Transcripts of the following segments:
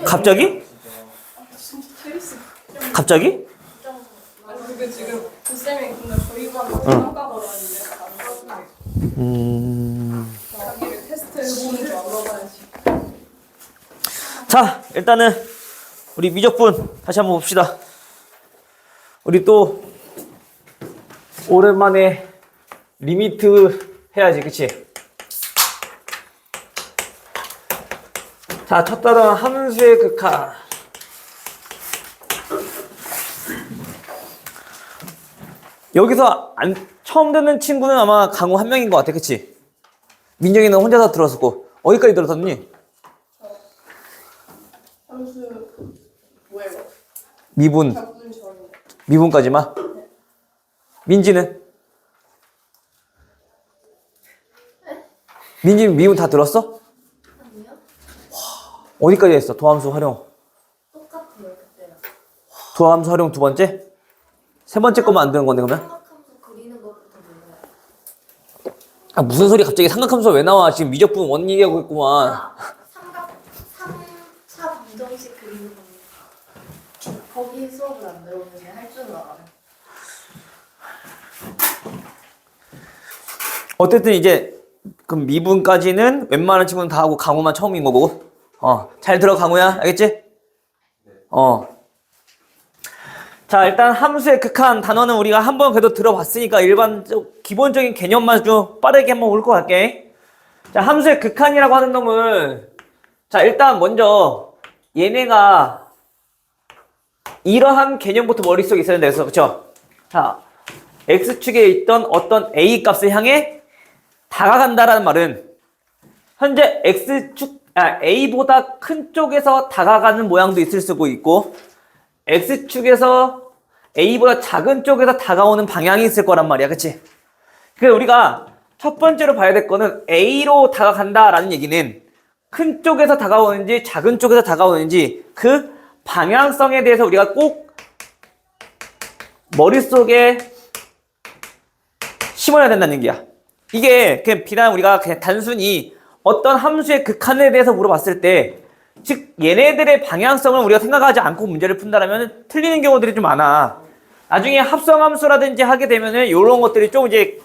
갑자기? 갑자기? 아니 그게 지금 그 쌤이 근데 저희 반 평가받았는데 자기를 테스트 해보는 줄 알아봐야지. 자, 일단은 우리 미적분 다시 한번 봅시다. 우리 또 오랜만에 리미트 해야지, 그치? 자, 첫 단어 함수의 극한. 여기서 처음 듣는 친구는 아마 강우 한 명인 것 같아, 그치? 민정이는 혼자서 들었었고. 어디까지 들었었니? 함수 뭐예요? 미분. 작분 전이. 미분까지만? 민지는? 민지는 미분 다 들었어? 아니요? 어디까지 했어? 도함수 활용. 똑같아요, 그때랑. 도함수 활용 두 번째? 세 번째 거만 안 되는 건데, 그러면? 삼각함수 그리는 것부터 몰라요. 아, 무슨 소리 갑자기 삼각함수가 왜 나와? 지금 미적분 원 얘기하고 있구만. 아, 삼각, 3차 방정식 그리는 겁니다. 거기 수업을 안 배우는데 할 줄은 알아요. 어쨌든 이제, 그럼 미분까지는 웬만한 친구는 다 하고 강우만 처음인 거고. 잘 들어, 강우야. 알겠지? 자, 일단 함수의 극한 단어는 우리가 한번 그래도 들어봤으니까 기본적인 개념만 좀 빠르게 한번 훑고 갈게. 자, 함수의 극한이라고 하는 놈은, 자, 일단 먼저 얘네가 이러한 개념부터 머릿속에 있어야 돼서, 그쵸? 자, x축에 있던 어떤 a 값을 향해 다가간다라는 말은 현재 a보다 큰 쪽에서 다가가는 모양도 있을 수도 있고 x축에서 a보다 작은 쪽에서 다가오는 방향이 있을 거란 말이야, 그치? 그래서 우리가 첫 번째로 봐야 될 거는 a로 다가간다라는 얘기는 큰 쪽에서 다가오는지 작은 쪽에서 다가오는지 그 방향성에 대해서 우리가 꼭 머릿속에 심어야 된다는 얘기야. 이게 그냥 비단 우리가 그냥 단순히 어떤 함수의 극한에 대해서 물어봤을 때, 즉 얘네들의 방향성을 우리가 생각하지 않고 문제를 푼다라면 틀리는 경우들이 좀 많아. 나중에 합성함수라든지 하게 되면은 이런 것들이 좀 이제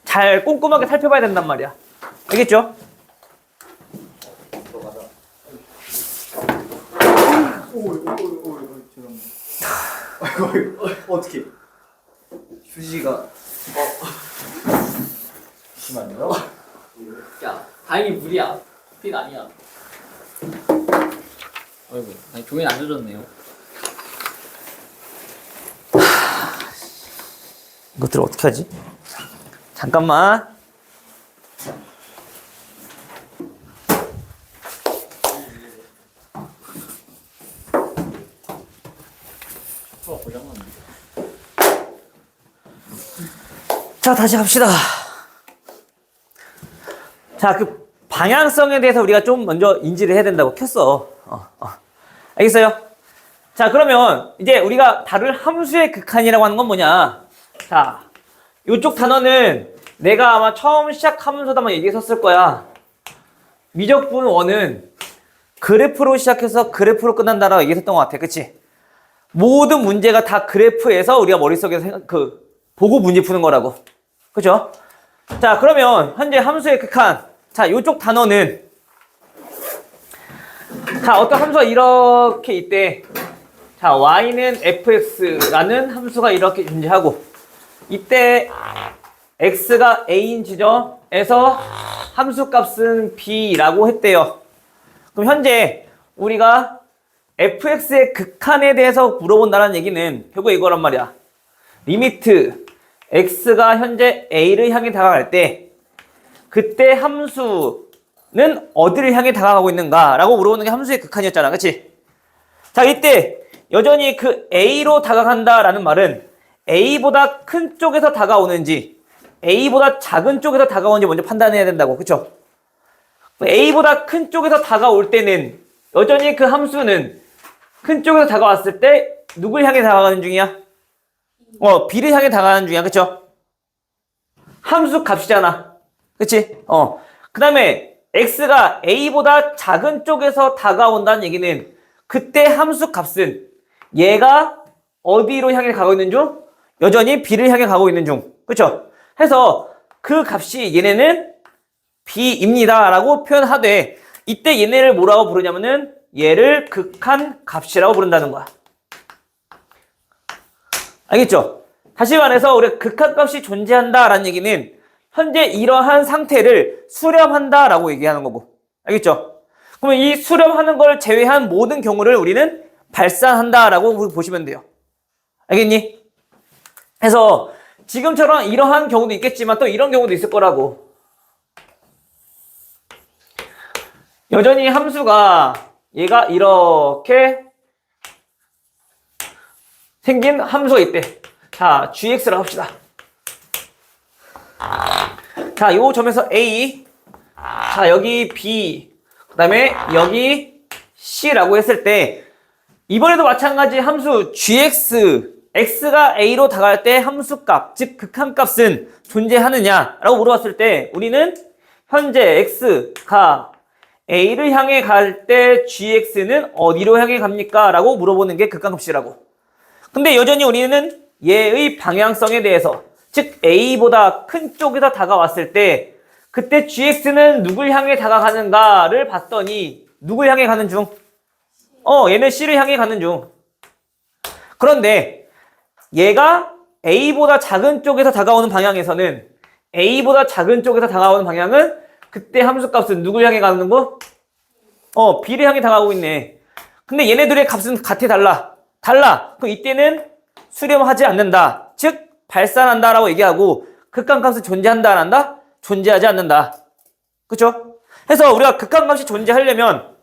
잘 꼼꼼하게 살펴봐야 된단 말이야. 알겠죠? 죄송합니다. 어떻게? 휴지가 잠시만요. 야, 다행히 물이야. 핀 아니야. 아이고, 아니 종이는 안 젖었네요. 이것들을 어떻게 하지? 잠깐만. 자, 다시 갑시다. 자, 그 방향성에 대해서 우리가 좀 먼저 인지를 해야 된다고 켰어. 알겠어요? 자, 그러면 이제 우리가 다룰 함수의 극한이라고 하는 건 뭐냐? 자, 이쪽 단어는 내가 아마 처음 시작하면서도 아마 얘기했었을 거야. 미적분 원은 그래프로 시작해서 그래프로 끝난다라고 얘기했었던 것 같아. 그치? 모든 문제가 다 그래프에서 우리가 머릿속에서 보고 문제 푸는 거라고. 그죠? 자, 그러면 현재 함수의 극한. 자, 이쪽 단어는 자, 어떤 함수가 이렇게 있대. 자, y는 fx라는 함수가 이렇게 존재하고 이때 x가 a인 지점에서 함수 값은 b라고 했대요. 그럼 현재 우리가 fx의 극한에 대해서 물어본다는 얘기는 결국 이거란 말이야. 리미트 x가 현재 a를 향해 다가갈 때 그때 함수는 어디를 향해 다가가고 있는가라고 물어보는 게 함수의 극한이었잖아. 그치? 자, 이때 여전히 그 a로 다가간다라는 말은 a보다 큰 쪽에서 다가오는지 a보다 작은 쪽에서 다가오는지 먼저 판단해야 된다고. 그쵸? a보다 큰 쪽에서 다가올 때는 여전히 그 함수는 큰 쪽에서 다가왔을 때 누굴 향해 다가가는 중이야? b를 향해 다가가는 중이야. 그쵸? 함수 값이잖아. 그치? 그 다음에 x가 a보다 작은 쪽에서 다가온다는 얘기는 그때 함수 값은 얘가 어디로 향해 가고 있는 중? 여전히 b를 향해 가고 있는 중. 그쵸? 해서 그 값이 얘네는 b입니다 라고 표현하되 이때 얘네를 뭐라고 부르냐면은 얘를 극한 값이라고 부른다는 거야. 알겠죠? 다시 말해서 우리가 극한값이 존재한다라는 얘기는 현재 이러한 상태를 수렴한다라고 얘기하는 거고. 알겠죠? 그러면 이 수렴하는 걸 제외한 모든 경우를 우리는 발산한다라고 보시면 돼요. 알겠니? 해서 지금처럼 이러한 경우도 있겠지만 또 이런 경우도 있을 거라고. 여전히 함수가 얘가 이렇게 생긴 함수가 있대. 자, gx라고 합시다. 자, 요 점에서 a, 자, 여기 b, 그 다음에 여기 c라고 했을 때 이번에도 마찬가지 함수 gx, x가 a로 다가갈 때 함수값, 즉 극한값은 존재하느냐라고 물어봤을 때 우리는 현재 x가 a를 향해 갈 때 gx는 어디로 향해 갑니까? 라고 물어보는 게 극한값이라고. 근데 여전히 우리는 얘의 방향성에 대해서, 즉 a보다 큰 쪽에서 다가왔을 때 그때 gx는 누굴 향해 다가가는가를 봤더니 누굴 향해 가는 중? 얘는 c를 향해 가는 중. 그런데 얘가 a보다 작은 쪽에서 다가오는 방향에서는 a보다 작은 쪽에서 다가오는 방향은 그때 함수값은 누굴 향해 가는 거? b를 향해 다가오고 있네. 근데 얘네들의 값은 같아 달라? 달라. 그럼 이때는 수렴하지 않는다. 즉 발산한다라고 얘기하고 극한값은 존재한다 안 한다? 존재하지 않는다. 그쵸? 해서 우리가 극한값이 존재하려면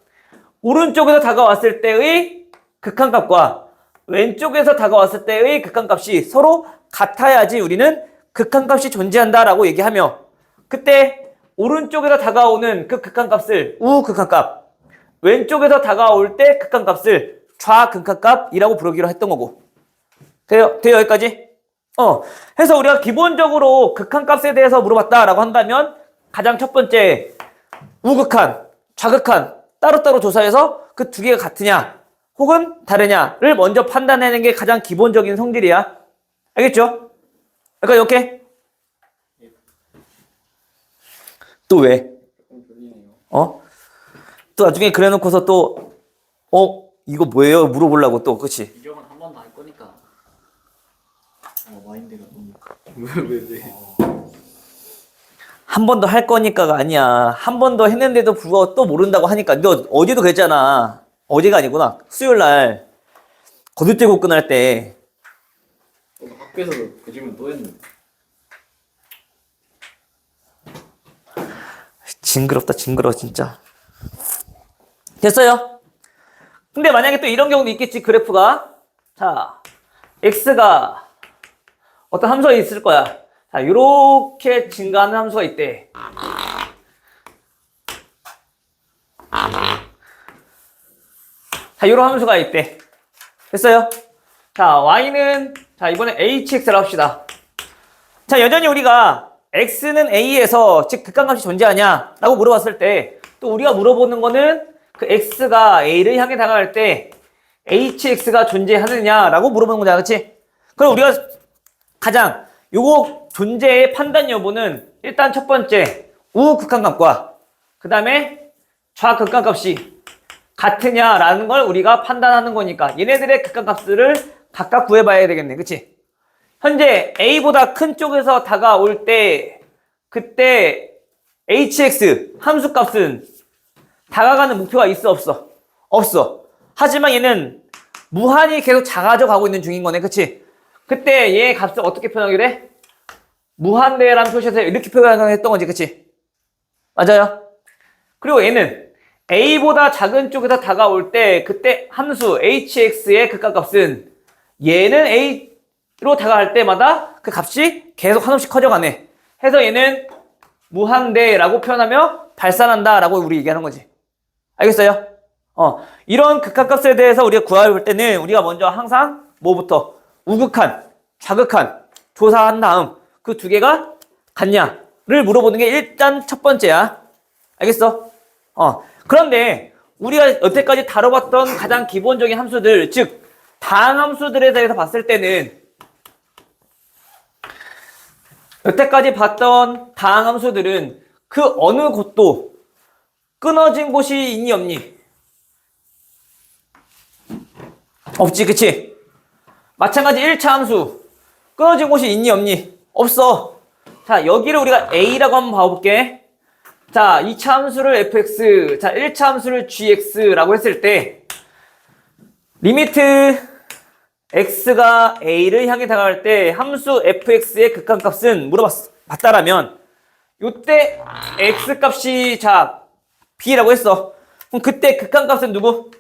오른쪽에서 다가왔을 때의 극한값과 왼쪽에서 다가왔을 때의 극한값이 서로 같아야지 우리는 극한값이 존재한다라고 얘기하며 그때 오른쪽에서 다가오는 그 극한값을 우극한값, 왼쪽에서 다가올 때 극한값을 좌극한값이라고 부르기로 했던 거고. 돼요 여기까지? 해서 우리가 기본적으로 극한값에 대해서 물어봤다라고 한다면 가장 첫 번째 우극한, 좌극한 따로따로 조사해서 그 두 개가 같으냐 혹은 다르냐를 먼저 판단하는 게 가장 기본적인 성질이야. 알겠죠? 그러니까 이렇게 또 왜? 또 나중에 그래놓고서 또 이거 뭐예요? 물어보려고 또 그치? 이경은 한 번 더 할 거니까. 마인드가 너무 왜? 한 번 더 할 거니까가 아니야. 한 번 더 했는데도 불구하고 또 모른다고 하니까. 너 어제도 그랬잖아. 어제가 아니구나. 수요일 날 거두제국 끝날 때. 학교에서 그 질문 또 했는데. 징그럽다 징그러워 진짜. 됐어요. 근데 만약에 또 이런 경우도 있겠지. 그래프가 자 x가 어떤 함수가 있을 거야. 자 요렇게 증가하는 함수가 있대. 자 요런 함수가 있대. 됐어요. 자 y는 자 이번에 hx를 합시다. 자 여전히 우리가 x는 a에서 즉 극한값이 존재하냐 라고 물어봤을 때 또 우리가 물어보는 거는 그 x가 a를 향해 다가갈 때 hx가 존재하느냐 라고 물어보는 거잖아. 그치? 그럼 우리가 가장 요거 존재의 판단 여부는 일단 첫 번째 우극한값과 그 다음에 좌극한값이 같으냐라는 걸 우리가 판단하는 거니까 얘네들의 극한값들을 각각 구해봐야 되겠네. 그치? 현재 a보다 큰 쪽에서 다가올 때 그때 hx 함수값은 다가가는 목표가 있어 없어? 없어. 하지만 얘는 무한히 계속 작아져 가고 있는 중인 거네. 그치? 그때 얘의 값을 어떻게 표현하기로 해? 무한대라는 표시에서 이렇게 표현했던 거지. 그치? 맞아요. 그리고 얘는 a보다 작은 쪽에서 다가올 때 그때 함수 hx의 극한값은 얘는 a로 다가갈 때마다 그 값이 계속 한없이 커져가네. 해서 얘는 무한대라고 표현하며 발산한다라고 우리 얘기하는 거지. 알겠어요? 이런 극한값에 대해서 우리가 구할 때는 우리가 먼저 항상 뭐부터? 우극한, 좌극한 조사한 다음 그 두 개가 같냐를 물어보는 게 일단 첫 번째야. 알겠어? 그런데 우리가 여태까지 다뤄봤던 가장 기본적인 함수들, 즉 다항함수들에 대해서 봤을 때는 여태까지 봤던 다항함수들은 그 어느 곳도 끊어진 곳이 있니 없니? 없지, 그치? 마찬가지 1차 함수 끊어진 곳이 있니 없니? 없어. 자, 여기를 우리가 A라고 한번 봐볼게. 자, 2차 함수를 fx, 자, 1차 함수를 gx라고 했을 때 리미트 x가 a를 향해 다가갈 때 함수 fx의 극한값은 물어봤다라면 요때 x값이 자 b라고 했어. 그럼 그때 극한값은 누구?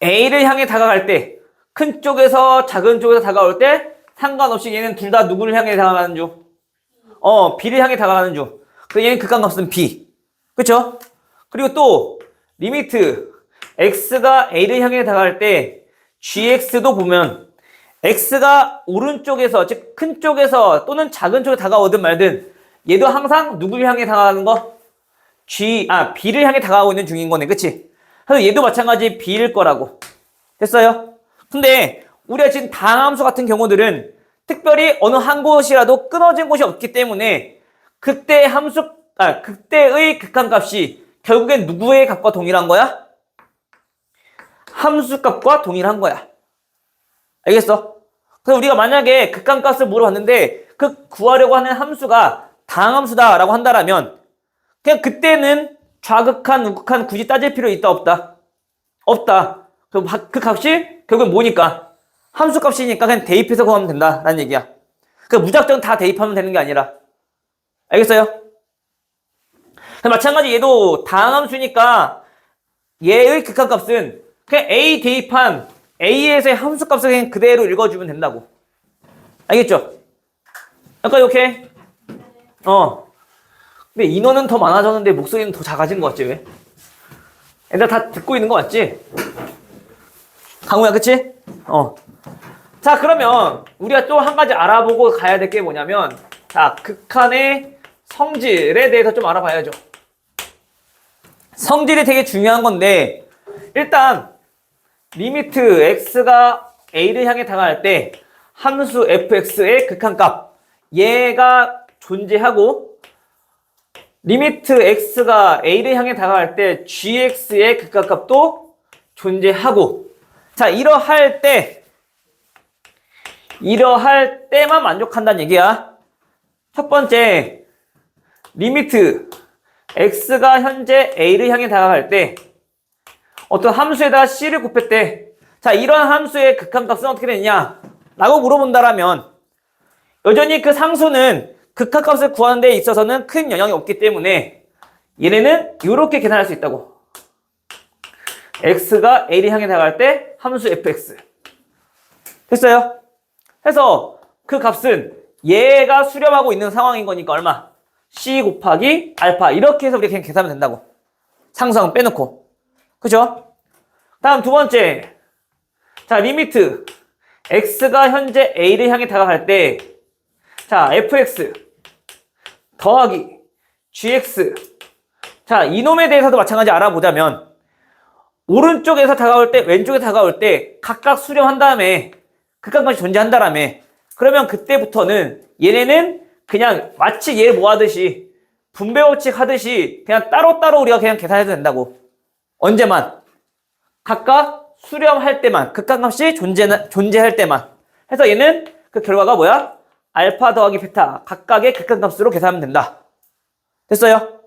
a를 향해 다가갈 때 큰 쪽에서 작은 쪽에서 다가올 때 상관없이 얘는 둘 다 누구를 향해 다가가는 중? b를 향해 다가가는 중. 그래서 얘는 극한값은 b. 그쵸? 그리고 또 리미트 x가 a를 향해 다가갈 때 gx도 보면 x가 오른쪽에서 즉 큰 쪽에서 또는 작은 쪽에 다가오든 말든 얘도 항상 누구를 향해 다가가는 거? b를 향해 다가오고 있는 중인 거네. 그치? 그래서 얘도 마찬가지 b일 거라고. 됐어요? 근데 우리가 지금 다항함수 같은 경우들은 특별히 어느 한 곳이라도 끊어진 곳이 없기 때문에 그때의 극한값이 결국엔 누구의 값과 동일한 거야? 함수값과 동일한 거야. 알겠어? 그래서 우리가 만약에 극한값을 물어봤는데 그 구하려고 하는 함수가 다항함수다라고 한다라면 그냥 그때는 좌극한, 우극한 굳이 따질 필요 있다 없다? 없다. 그럼 그 값이 결국엔 뭐니까? 함수값이니까 그냥 대입해서 구하면 된다라는 얘기야. 그러니까 무작정 다 대입하면 되는 게 아니라. 알겠어요? 마찬가지 얘도 다항함수니까 얘의 극한값은 그냥 a 대입한 a에서의 함수값을 그냥 그대로 읽어주면 된다고. 알겠죠? 여기까지 오케이? 근데 인원은 더 많아졌는데 목소리는 더 작아진 것 같지 왜? 애들 다 듣고 있는 거 맞지? 강우야 그치? 자 그러면 우리가 또 한 가지 알아보고 가야 될 게 뭐냐면 자 극한의 성질에 대해서 좀 알아봐야죠. 성질이 되게 중요한 건데 일단 리미트 x가 a를 향해 다가갈 때 함수 fx의 극한값 얘가 존재하고 리미트 x가 a를 향해 다가갈 때 gx의 극한값도 존재하고 자 이러할 때만 만족한다는 얘기야. 첫 번째 리미트 x가 현재 a를 향해 다가갈 때 어떤 함수에다 c를 곱했대. 자 이런 함수의 극한값은 어떻게 되느냐 라고 물어본다라면 여전히 그 상수는 극한값을 구하는 데 있어서는 큰 영향이 없기 때문에 얘네는 이렇게 계산할 수 있다고. x가 a를 향해 다가갈 때 함수 fx 됐어요? 해서 그 값은 얘가 수렴하고 있는 상황인 거니까 얼마? c 곱하기 알파 이렇게 해서 우리가 그냥 계산하면 된다고. 상수항 빼놓고. 그죠? 다음 두 번째 자 리미트 x가 현재 a를 향해 다가갈 때 자 fx 더하기 gx 자 이놈에 대해서도 마찬가지 알아보자면 오른쪽에서 다가올 때 왼쪽에 다가올 때 각각 수렴한 다음에 극한값이 존재한다라며 그러면 그때부터는 얘네는 그냥 마치 얘 뭐 하듯이 분배 법칙 하듯이 그냥 따로따로 우리가 그냥 계산해도 된다고. 언제만? 각각 수렴할 때만 극한값이 존재할 때만 해서 얘는 그 결과가 뭐야? 알파 더하기 베타 각각의 극한값으로 계산하면 된다. 됐어요?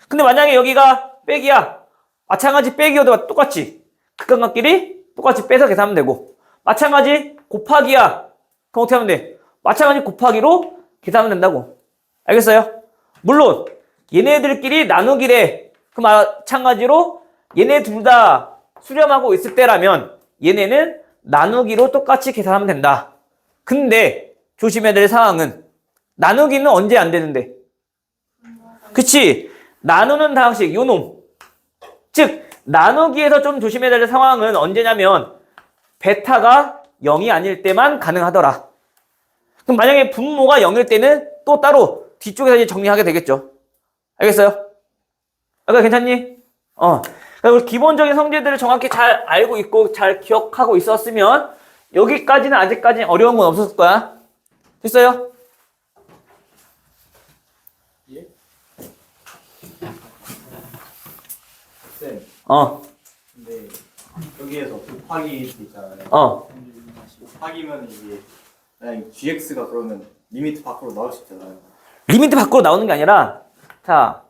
근데 만약에 여기가 빼기야 마찬가지 빼기여도 똑같이 극한값끼리 똑같이 빼서 계산하면 되고 마찬가지 곱하기야 그럼 어떻게 하면 돼? 마찬가지 곱하기로 계산하면 된다고. 알겠어요? 물론 얘네들끼리 나누기래 그 마찬가지로 얘네 둘 다 수렴하고 있을 때라면 얘네는 나누기로 똑같이 계산하면 된다. 근데 조심해야 될 상황은 나누기는 언제 안 되는데? 그치? 나누는 방식 요놈 즉 나누기에서 좀 조심해야 될 상황은 언제냐면 베타가 0이 아닐 때만 가능하더라. 그럼 만약에 분모가 0일 때는 또 따로 뒤쪽에서 이제 정리하게 되겠죠. 알겠어요? 아까 괜찮니? 그러니까 우리 기본적인 성질들을 정확히 잘 알고 있고 잘 기억하고 있었으면 여기까지는 아직까지는 어려운 건 없었을 거야. 됐어요? 예? 쌤, 근데 여기에서 곱하기 있잖아요. 곱하기면 이게 만약 gx가 그러면 리미트 밖으로 나올 수 있잖아요. 리미트 밖으로 나오는 게 아니라 자,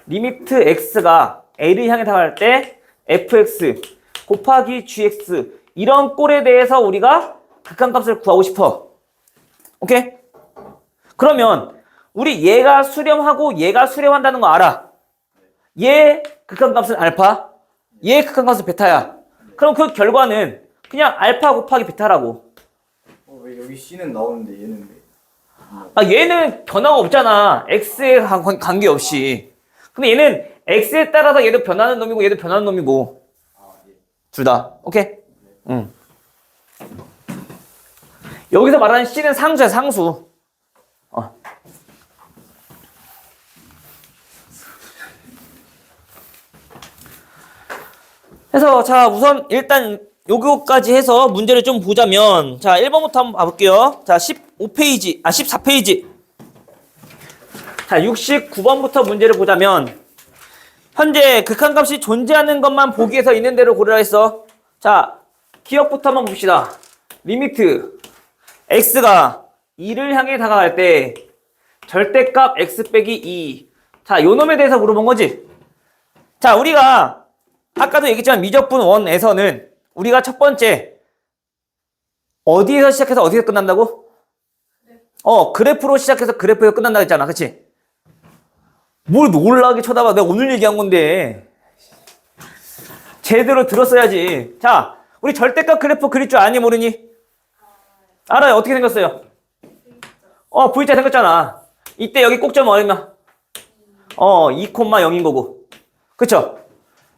리미트 x가 a를 향해 다가갈 때 fx 곱하기 gx 이런 꼴에 대해서 우리가 극한값을 구하고 싶어. 오케이? 그러면 우리 얘가 수렴하고 얘가 수렴한다는 거 알아. 얘 극한값은 알파, 얘 극한값은 베타야. 그럼 그 결과는 그냥 알파 곱하기 베타라고. 왜 여기 c는 나오는데 얘는 왜? 얘는 변화가 없잖아. x에 관계없이. 근데 얘는 x에 따라서 얘도 변하는 놈이고 얘도 변하는 놈이고. 예. 둘 다. 오케이? 응. 여기서 말하는 c는 상수야, 상수. 그래서 자, 우선 일단 요거까지 해서 문제를 좀 보자면 자, 1번부터 한번 봐볼게요. 자, 15페이지, 14페이지. 자, 69번부터 문제를 보자면 현재 극한값이 존재하는 것만 보기 위해서 있는 대로 고르라 했어. 자, 기억부터 한번 봅시다. 리미트 x가 2를 향해 다가갈 때 절대값 x 빼기 2. 자, 요 놈에 대해서 물어본 거지. 자, 우리가 아까도 얘기했지만 미적분 1에서는 우리가 첫 번째 어디에서 시작해서 어디에서 끝난다고? 그래프로 시작해서 그래프에서 끝난다고 했잖아. 그치? 뭘 놀라게 쳐다봐. 내가 오늘 얘기한 건데 제대로 들었어야지. 자, 우리 절대값 그래프 그릴 줄 아니 모르니? 알아요. 어떻게 생겼어요? V자 생겼잖아. 이때 여기 꼭점 얼마? 2,0인 거고. 그쵸?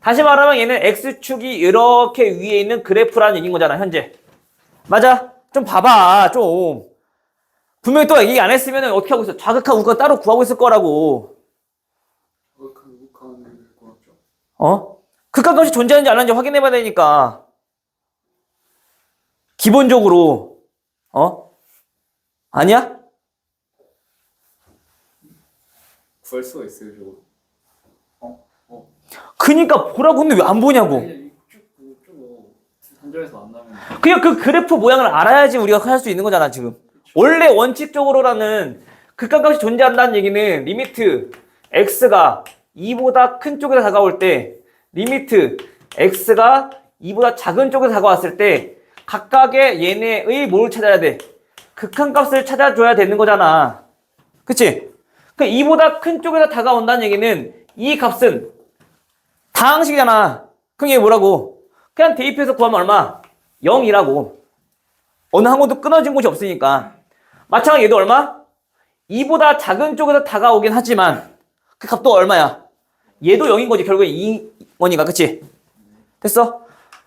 다시 말하면 얘는 x축이 이렇게 위에 있는 그래프라는 얘기인 거잖아, 현재. 맞아? 좀 봐봐, 좀. 분명히 또 얘기 안 했으면 어떻게 하고 있어? 좌극한 우극한 따로 구하고 있을 거라고. 극한값이 존재하는지 안 하는지 확인해 봐야 되니까. 기본적으로. 아니야? 구할 수가 있어요, 저거. 그니까 보라고 했는데 왜 안 보냐고. 한점에서 만나면 그냥 그 그래프 모양을 알아야지 우리가 할 수 있는 거잖아, 지금. 원래 원칙적으로라는 극한값이 존재한다는 얘기는 리미트 x가 2보다 큰 쪽에서 다가올 때 리미트 x가 2보다 작은 쪽에서 다가왔을 때 각각의 얘네의 뭘 찾아야 돼? 극한값을 찾아줘야 되는 거잖아. 그치? 그 2보다 큰 쪽에서 다가온다는 얘기는 이 값은 다항식이잖아. 그럼 얘 뭐라고? 그냥 대입해서 구하면 얼마? 0이라고. 어느 한 곳도 끊어진 곳이 없으니까. 마찬가지로 얘도 얼마? 2보다 작은 쪽에서 다가오긴 하지만 그 값도 얼마야? 얘도 0인 거지. 결국에 2원이가. 그치? 됐어?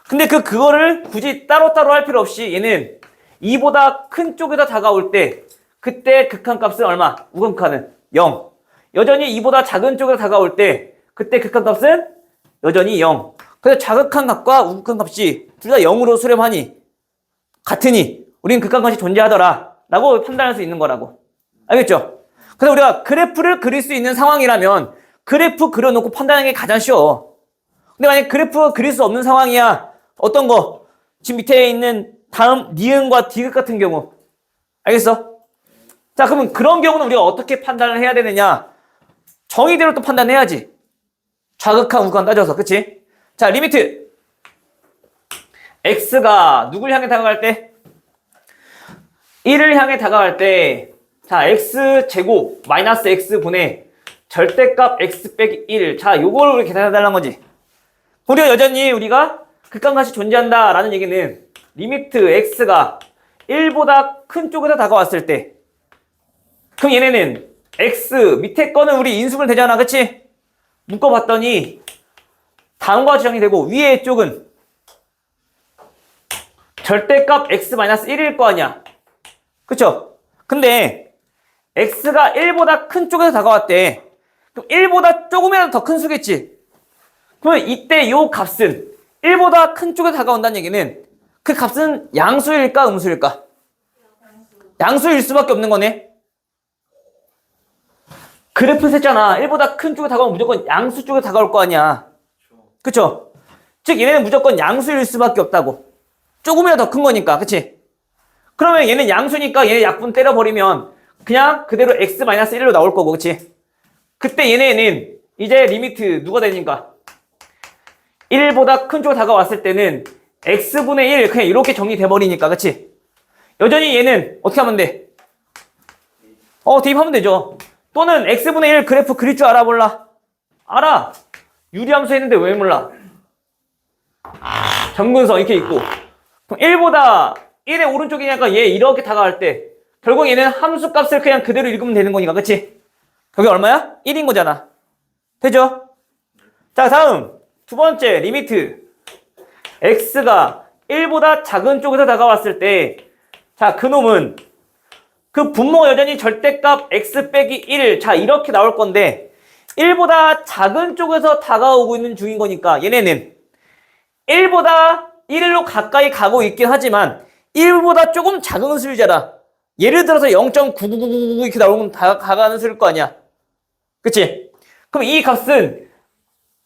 근데 그거를 굳이 따로따로 할 필요 없이 얘는 2보다 큰 쪽에서 다가올 때 그때 극한값은 얼마? 우극한은 0. 여전히 2보다 작은 쪽에서 다가올 때 그때 극한값은 여전히 0. 그래서 자극한 값과 우극한 값이 둘 다 0으로 수렴하니 같으니 우리는 극한값이 존재하더라 라고 판단할 수 있는 거라고. 알겠죠? 그래서 우리가 그래프를 그릴 수 있는 상황이라면 그래프 그려놓고 판단하는 게 가장 쉬워. 근데 만약에 그래프가 그릴 수 없는 상황이야. 어떤 거? 지금 밑에 있는 다음 니은과 디귿 같은 경우. 알겠어? 자, 그러면 그런 경우는 우리가 어떻게 판단을 해야 되느냐? 정의대로 또 판단해야지. 좌극한 우극한 따져서. 그치? 자, 리미트 x가 누굴 향해 다가갈 때? 1을 향해 다가갈 때 자, x제곱 마이너스 x분의 절대값 x 빼기 1. 자, 요거를 우리 계산해달라는 거지. 우리가 여전히 우리가 극한값이 존재한다라는 얘기는 리미트 x가 1보다 큰 쪽에서 다가왔을 때 그럼 얘네는 x 밑에 거는 우리 인수분 되잖아. 그치? 묶어봤더니 다음과 같이 정리 되고 위에 쪽은 절대값 x-1일 거 아니야. 그쵸? 근데 x가 1보다 큰 쪽에서 다가왔대. 그럼 1보다 조금이라도 더 큰 수겠지. 그러면 이때 요 값은 1보다 큰 쪽에 다가온다는 얘기는 그 값은 양수일까 음수일까? 양수일 수밖에 없는 거네. 그래프 셌잖아. 1보다 큰 쪽에 다가오면 무조건 양수 쪽에 다가올 거 아니야. 그쵸? 즉 얘네는 무조건 양수일 수밖에 없다고. 조금이라도 더 큰 거니까. 그치? 그러면 얘는 양수니까 얘네 약분 때려버리면 그냥 그대로 x-1로 나올 거고. 그치? 그때 얘네는 이제 리미트 누가 되니까 1보다 큰 쪽에 다가왔을 때는 x분의 1 그냥 이렇게 정리돼 버리니까. 그치? 여전히 얘는 어떻게 하면 돼? 대입하면 되죠. 또는 x분의 1 그래프 그릴 줄 알아 몰라? 알아. 유리함수 했는데 왜 몰라? 점근선 이렇게 있고. 그럼 1보다 1의 오른쪽이니까 얘 이렇게 다가갈 때 결국 얘는 함수 값을 그냥 그대로 읽으면 되는 거니까. 그치? 그게 얼마야? 1인 거잖아. 되죠? 자, 다음 두 번째 리미트 x가 1보다 작은 쪽에서 다가왔을 때 자, 그놈은 그 분모가 여전히 절대값 x 빼기 1 자 이렇게 나올 건데 1보다 작은 쪽에서 다가오고 있는 중인 거니까 얘네는 1보다 1로 가까이 가고 있긴 하지만 1보다 조금 작은 수이잖아. 예를 들어서 0.99999 이렇게 나오면 다가가는 수일 거 아니야. 그치? 그럼 이 값은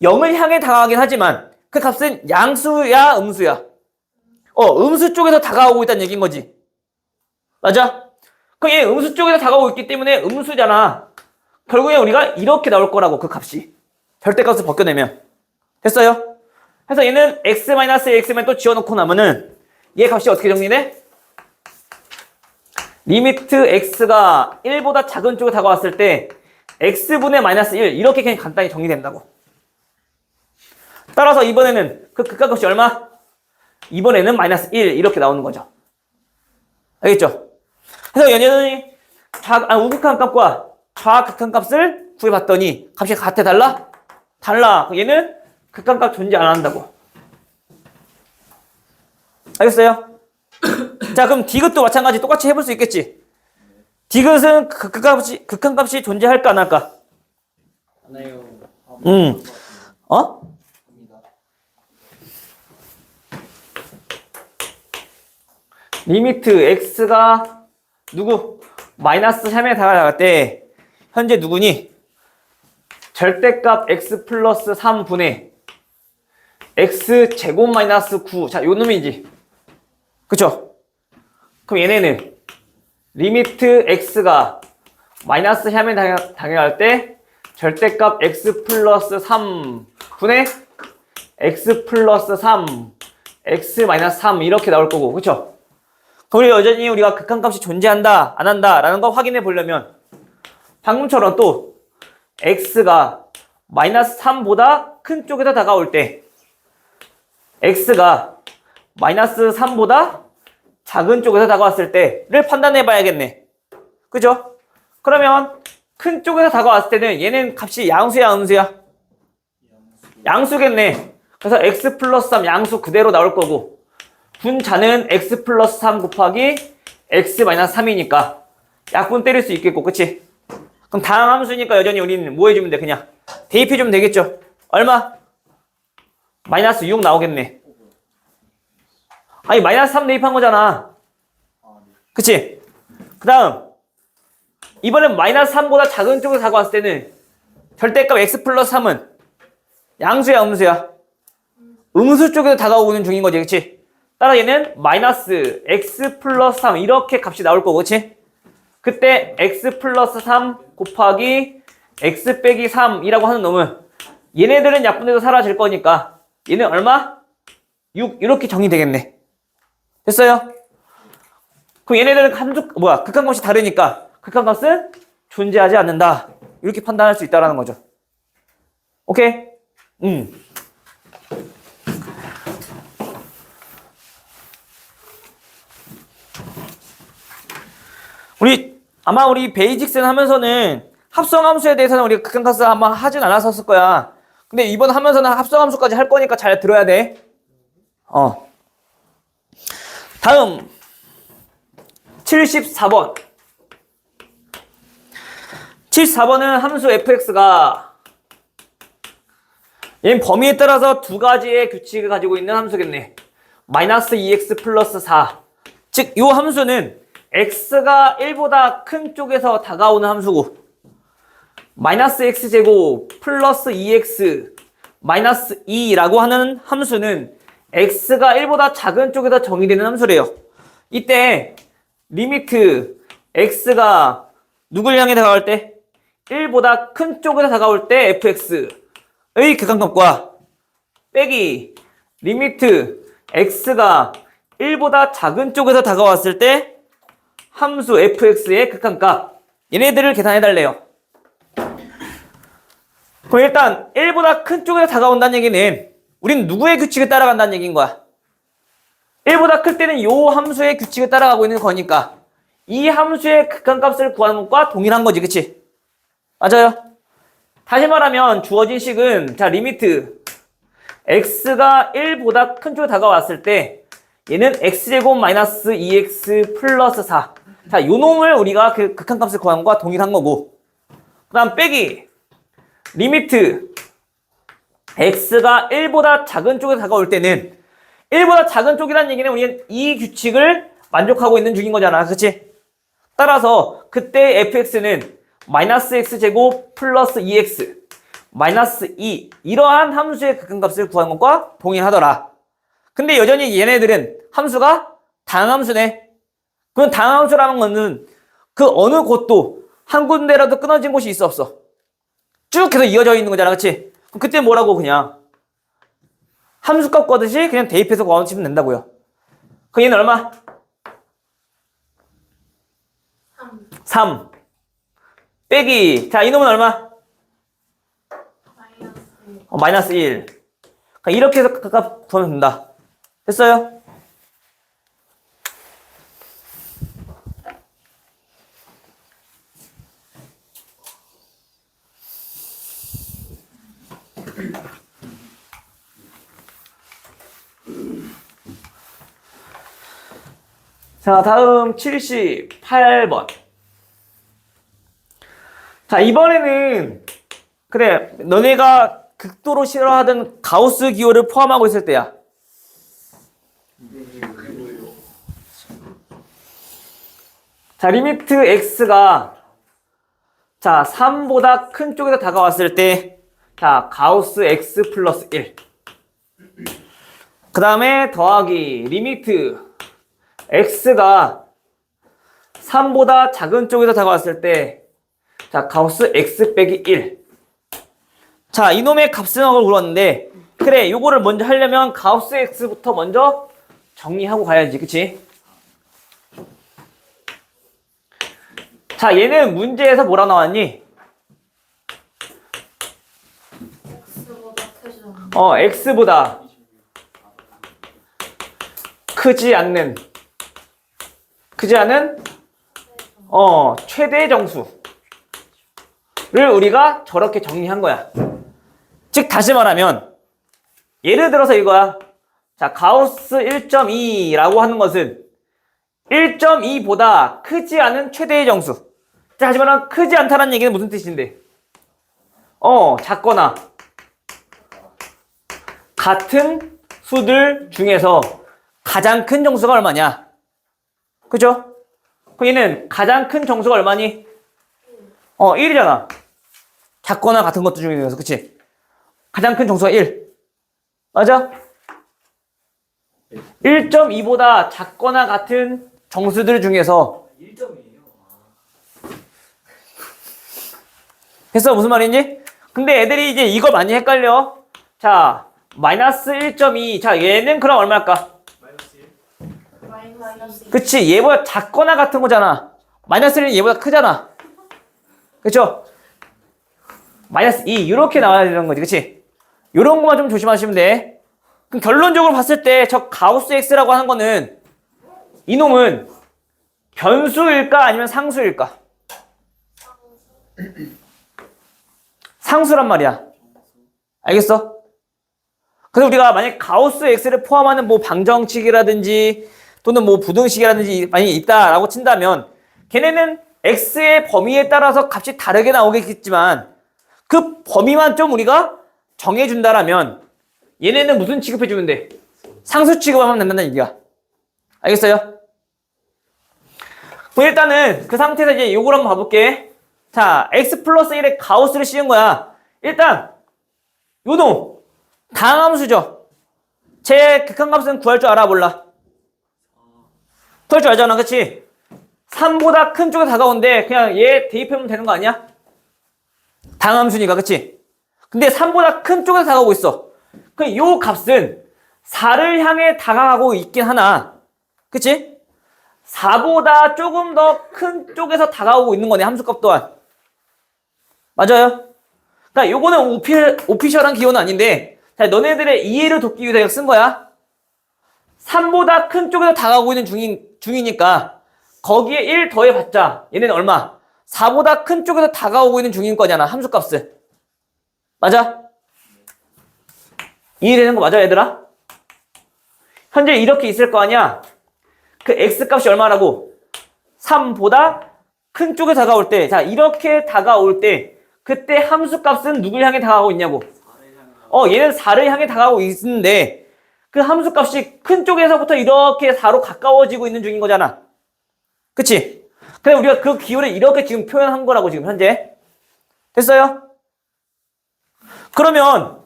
0을 향해 다가가긴 하지만 그 값은 양수야 음수야? 음수 쪽에서 다가오고 있다는 얘기인 거지. 맞아? 그럼 얘 음수 쪽에서 다가오고 있기 때문에 음수잖아. 결국에 우리가 이렇게 나올 거라고 그 값이. 절대값을 벗겨내면. 됐어요? 그래서 얘는 x-x만 또 지워놓고 나면은 얘 값이 어떻게 정리돼? 리미트 x가 1보다 작은 쪽에 다가왔을 때 x분의 마이너스 1 이렇게 그냥 간단히 정리된다고. 따라서 이번에는 그 극한값이 얼마? 이번에는 마이너스 1 이렇게 나오는 거죠. 알겠죠? 그래서 여전히 우극한값과 좌극한값을 구해봤더니 값이 같아 달라? 달라. 얘는 극한값 존재 안 한다고. 알겠어요? 자, 그럼 디귿도 마찬가지 똑같이 해볼 수 있겠지? 디귿은 극한값이 존재할까 안 할까? 안 해요. 리미트 x가 누구? 마이너스 3에 다가갈 때 현재 누구니? 절대값 x 플러스 3분의 x 제곱 마이너스 9. 자, 요 놈이지. 그쵸? 그럼 얘네는 리미트 x가 마이너스 3에 다가갈 때 절대값 x 플러스 3분의 x 플러스 3 x 마이너스 3 이렇게 나올 거고. 그쵸? 그럼 여전히 우리가 극한값이 존재한다 안 한다 라는 거 확인해 보려면 방금처럼 또 x가 마이너스 3보다 큰 쪽에서 다가올 때 x가 마이너스 3보다 작은 쪽에서 다가왔을 때를 판단해 봐야겠네. 그죠? 그러면 큰 쪽에서 다가왔을 때는 얘는 값이 양수야 음수야? 양수겠네. 그래서 x 플러스 3 양수 그대로 나올 거고 분자는 x 플러스 3 곱하기 x 마이너스 3이니까 약분 때릴 수 있겠고. 그치? 그럼 다음 함수니까 여전히 우리는 뭐 해주면 돼? 그냥 대입해주면 되겠죠? 얼마? 마이너스 6 나오겠네. 아니 마이너스 3 대입한 거잖아. 그치? 그 다음 이번엔 마이너스 3보다 작은 쪽으로 다가왔을 때는 절대값 x 플러스 3은 양수야 음수야? 음수 쪽에서 다가오고 있는 중인 거지. 그치? 따라 얘는 마이너스 x 플러스 3 이렇게 값이 나올 거고. 그치? 그때 x 플러스 3 곱하기 x 빼기 3이라고 하는 놈은 얘네들은 약분돼서 사라질 거니까 얘는 얼마? 6 이렇게 정리되겠네. 됐어요? 그럼 얘네들은 극한값이 다르니까 극한값은 존재하지 않는다 이렇게 판단할 수 있다는 거죠. 오케이? 아마 우리 베이직슨 하면서는 합성함수에 대해서는 우리가 극한값을 아마 하진 않았었을 거야. 근데 이번 하면서는 합성함수까지 할 거니까 잘 들어야 돼. 다음 74번 74번은 함수 fx가 얘는 범위에 따라서 두 가지의 규칙을 가지고 있는 함수겠네. 마이너스 2x 플러스 4. 즉, 이 함수는 x가 1보다 큰 쪽에서 다가오는 함수고, 마이너스 x제곱 플러스 2x 마이너스 2라고 하는 함수는 x가 1보다 작은 쪽에서 정의되는 함수래요. 이때 리미트 x가 누굴 향해 다가올 때? 1보다 큰 쪽에서 다가올 때 fx의 극한값과 빼기 리미트 x가 1보다 작은 쪽에서 다가왔을 때 함수 fx의 극한값, 얘네들을 계산해 달래요. 그럼 일단 1보다 큰 쪽에서 다가온다는 얘기는 우린 누구의 규칙을 따라간다는 얘기인 거야? 1보다 클 때는 이 함수의 규칙을 따라가고 있는 거니까 이 함수의 극한값을 구하는 것과 동일한 거지, 그치? 맞아요? 다시 말하면 주어진 식은, 자, 리미트 x가 1보다 큰 쪽에 다가왔을 때 얘는 x제곱 마이너스 2x 플러스 4. 자, 요 놈을 우리가 그 극한값을 구하는 것과 동일한 거고, 그 다음 빼기 리미트 x가 1보다 작은 쪽에 다가올 때는 1보다 작은 쪽이라는 얘기는 우리는 이 규칙을 만족하고 있는 중인 거잖아, 그치? 따라서 그때 fx는 마이너스 x제곱 플러스 2x 마이너스 2 이러한 함수의 극한값을 구하는 것과 동일하더라. 근데 여전히 얘네들은 함수가 다항함수네. 그럼 다항함수라는 거는 그 어느 곳도 한 군데라도 끊어진 곳이 있어 없어? 쭉 해서 이어져 있는 거잖아, 그치? 그럼 그때 뭐라고 그냥 함수값 구하듯이 그냥 대입해서 구하면 된다고요. 그럼 얘는 얼마? 3 빼기, 자, 이놈은 얼마? 마이너스 1. 그러니까 이렇게 해서 값 구하면 된다. 됐어요? 자, 다음 78번. 자, 이번에는 그래, 너네가 극도로 싫어하던 가우스 기호를 포함하고 있을 때야. 자, 리미트 x가 자 3보다 큰 쪽에서 다가왔을 때 자, 가우스 x 플러스 1. 그 다음에 더하기 리미트 x가 3보다 작은 쪽에서 다가왔을 때 자, 가우스 x 빼기 1. 자, 이놈의 값은 물었는데, 그래, 요거를 먼저 하려면 가우스 x부터 먼저 정리하고 가야지, 그치? 자, 얘는 문제에서 뭐라 나왔니? x보다 크지 않는 최대 정수를 우리가 저렇게 정리한 거야. 즉 다시 말하면 예를 들어서 이거야. 자, 가우스 1.2라고 하는 것은 1.2보다 크지 않은 최대의 정수. 자, 하지만 크지 않다는 얘기는 무슨 뜻인데? 작거나 같은 수들 중에서 가장 큰 정수가 얼마냐? 그죠? 그럼 얘는 가장 큰 정수가 얼마니? 1이잖아. 작거나 같은 것들 중에서, 그치? 가장 큰 정수가 1. 맞아? 1.2보다 작거나 같은 정수들 중에서 1점이에요. 됐어? 무슨 말인지? 근데 애들이 이제 이거 많이 헷갈려. 자, 마이너스 1.2. 자, 얘는 그럼 얼마일까? 마이너스 그치? 얘보다 작거나 같은 거잖아. 마이너스 1은 얘보다 크잖아. 그쵸? 마이너스 2. 이렇게 나와야 되는 거지. 그치? 요런 것만 좀 조심하시면 돼. 그럼 결론적으로 봤을 때 저 가우스 x라고 하는 거는 이놈은 변수일까 아니면 상수일까? 상수란 말이야. 알겠어? 그래서 우리가 만약 가우스 x를 포함하는 뭐 방정식이라든지 또는 뭐 부등식이라든지 많이 있다라고 친다면 걔네는 x의 범위에 따라서 값이 다르게 나오겠지만 그 범위만 좀 우리가 정해준다라면 얘네는 무슨 취급해주면 돼? 상수 취급하면 된다는 얘기야. 알겠어요? 그럼 일단은 그 상태에서 이제 요걸 한번 봐볼게. 자, x 플러스 1의 가우스를 씌운 거야. 일단 요놈 다항함수죠. 제 극한값은 구할 줄 알아 몰라? 구할 줄 알잖아, 그치? 3보다 큰 쪽에 다가오는데 그냥 얘 대입하면 되는 거 아니야? 다항함수니까, 그치? 근데 3보다 큰 쪽에 다가오고 있어. 그럼 요 값은 4를 향해 다가가고 있긴 하나, 그치? 4보다 조금 더 큰 쪽에서 다가오고 있는 거네, 함수값 또한. 맞아요? 그러니까 요거는 오피셜한 기호는 아닌데, 자, 너네들의 이해를 돕기 위해서 쓴 거야. 3보다 큰 쪽에서 다가오고 있는 중이니까 거기에 1 더해봤자 얘네는 얼마? 4보다 큰 쪽에서 다가오고 있는 중인 거잖아, 함수값을. 맞아? 이해되는 거 맞아, 얘들아? 현재 이렇게 있을 거 아니야? 그 x값이 얼마라고? 3보다 큰 쪽에 다가올 때, 자, 이렇게 다가올 때 그때 함수값은 누굴 향해 다가오고 있냐고? 얘는 4를 향해 다가오고 있는데 그 함수값이 큰 쪽에서부터 이렇게 4로 가까워지고 있는 중인 거잖아. 그치? 근데 우리가 그 기호를 이렇게 지금 표현한 거라고, 지금 현재. 됐어요? 그러면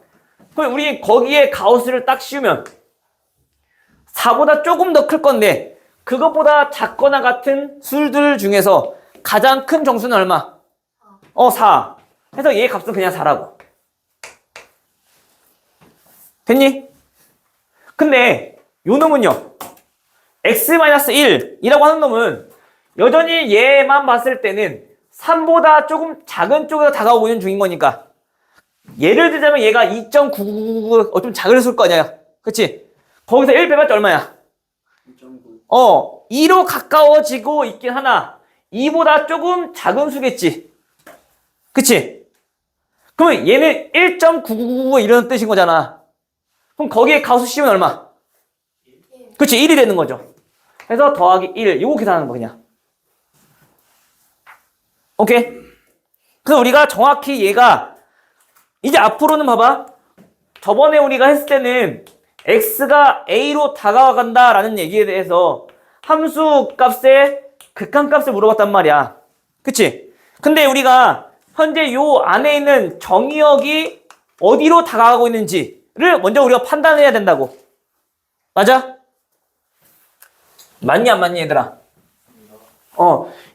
우리 거기에 가우스를 딱 씌우면 4보다 조금 더 클 건데 그것보다 작거나 같은 수들 중에서 가장 큰 정수는 얼마? 4. 그래서 얘 값은 그냥 4라고. 됐니? 근데 요 놈은요, x-1이라고 하는 놈은 여전히 얘만 봤을 때는 3보다 조금 작은 쪽에서 다가오고 있는 중인 거니까, 예를 들자면 얘가 2.999 좀 작을 거 아니야, 그치? 거기서 1 빼봤자 얼마야? 2.9. 2로 가까워지고 있긴 하나 2보다 조금 작은 수겠지, 그치? 그러면 얘는 1.999 이런 뜻인 거잖아. 그럼 거기에 가우스 씌우면 얼마? 그치, 1이 되는 거죠. 그래서 더하기 1, 이거 계산하는 거 그냥. 오케이? 그래서 우리가 정확히 얘가 이제 앞으로는 봐봐. 저번에 우리가 했을 때는 x가 a로 다가간다라는 얘기에 대해서 함수 값의 극한값을 물어봤단 말이야. 그치? 근데 우리가 현재 요 안에 있는 정의역이 어디로 다가가고 있는지를 먼저 우리가 판단해야 된다고. 맞아? 맞니 안 맞니 얘들아?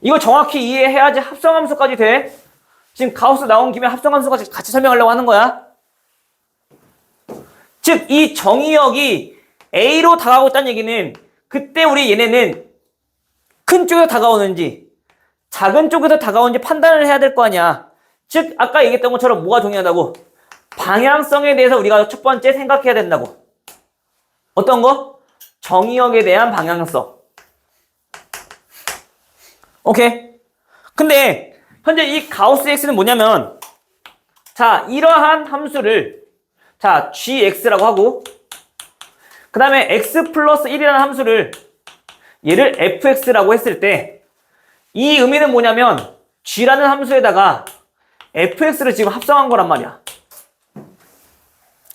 이거 정확히 이해해야지 합성함수까지 돼. 지금 가우스 나온 김에 합성함수까지 같이 설명하려고 하는 거야. 즉, 이 정의역이 A로 다가오고 있다는 얘기는 그때 우리 얘네는 큰 쪽에서 다가오는지 작은 쪽에서 다가오는지 판단을 해야 될 거 아니야. 즉, 아까 얘기했던 것처럼 뭐가 중요하다고? 방향성에 대해서 우리가 첫 번째 생각해야 된다고. 어떤 거? 정의역에 대한 방향성. 오케이? 근데 현재 이 가우스 x는 뭐냐면, 자, 이러한 함수를 자 gx라고 하고, 그 다음에 x 플러스 1이라는 함수를 얘를 fx라고 했을 때 이 의미는 뭐냐면 g라는 함수에다가 fx를 지금 합성한 거란 말이야.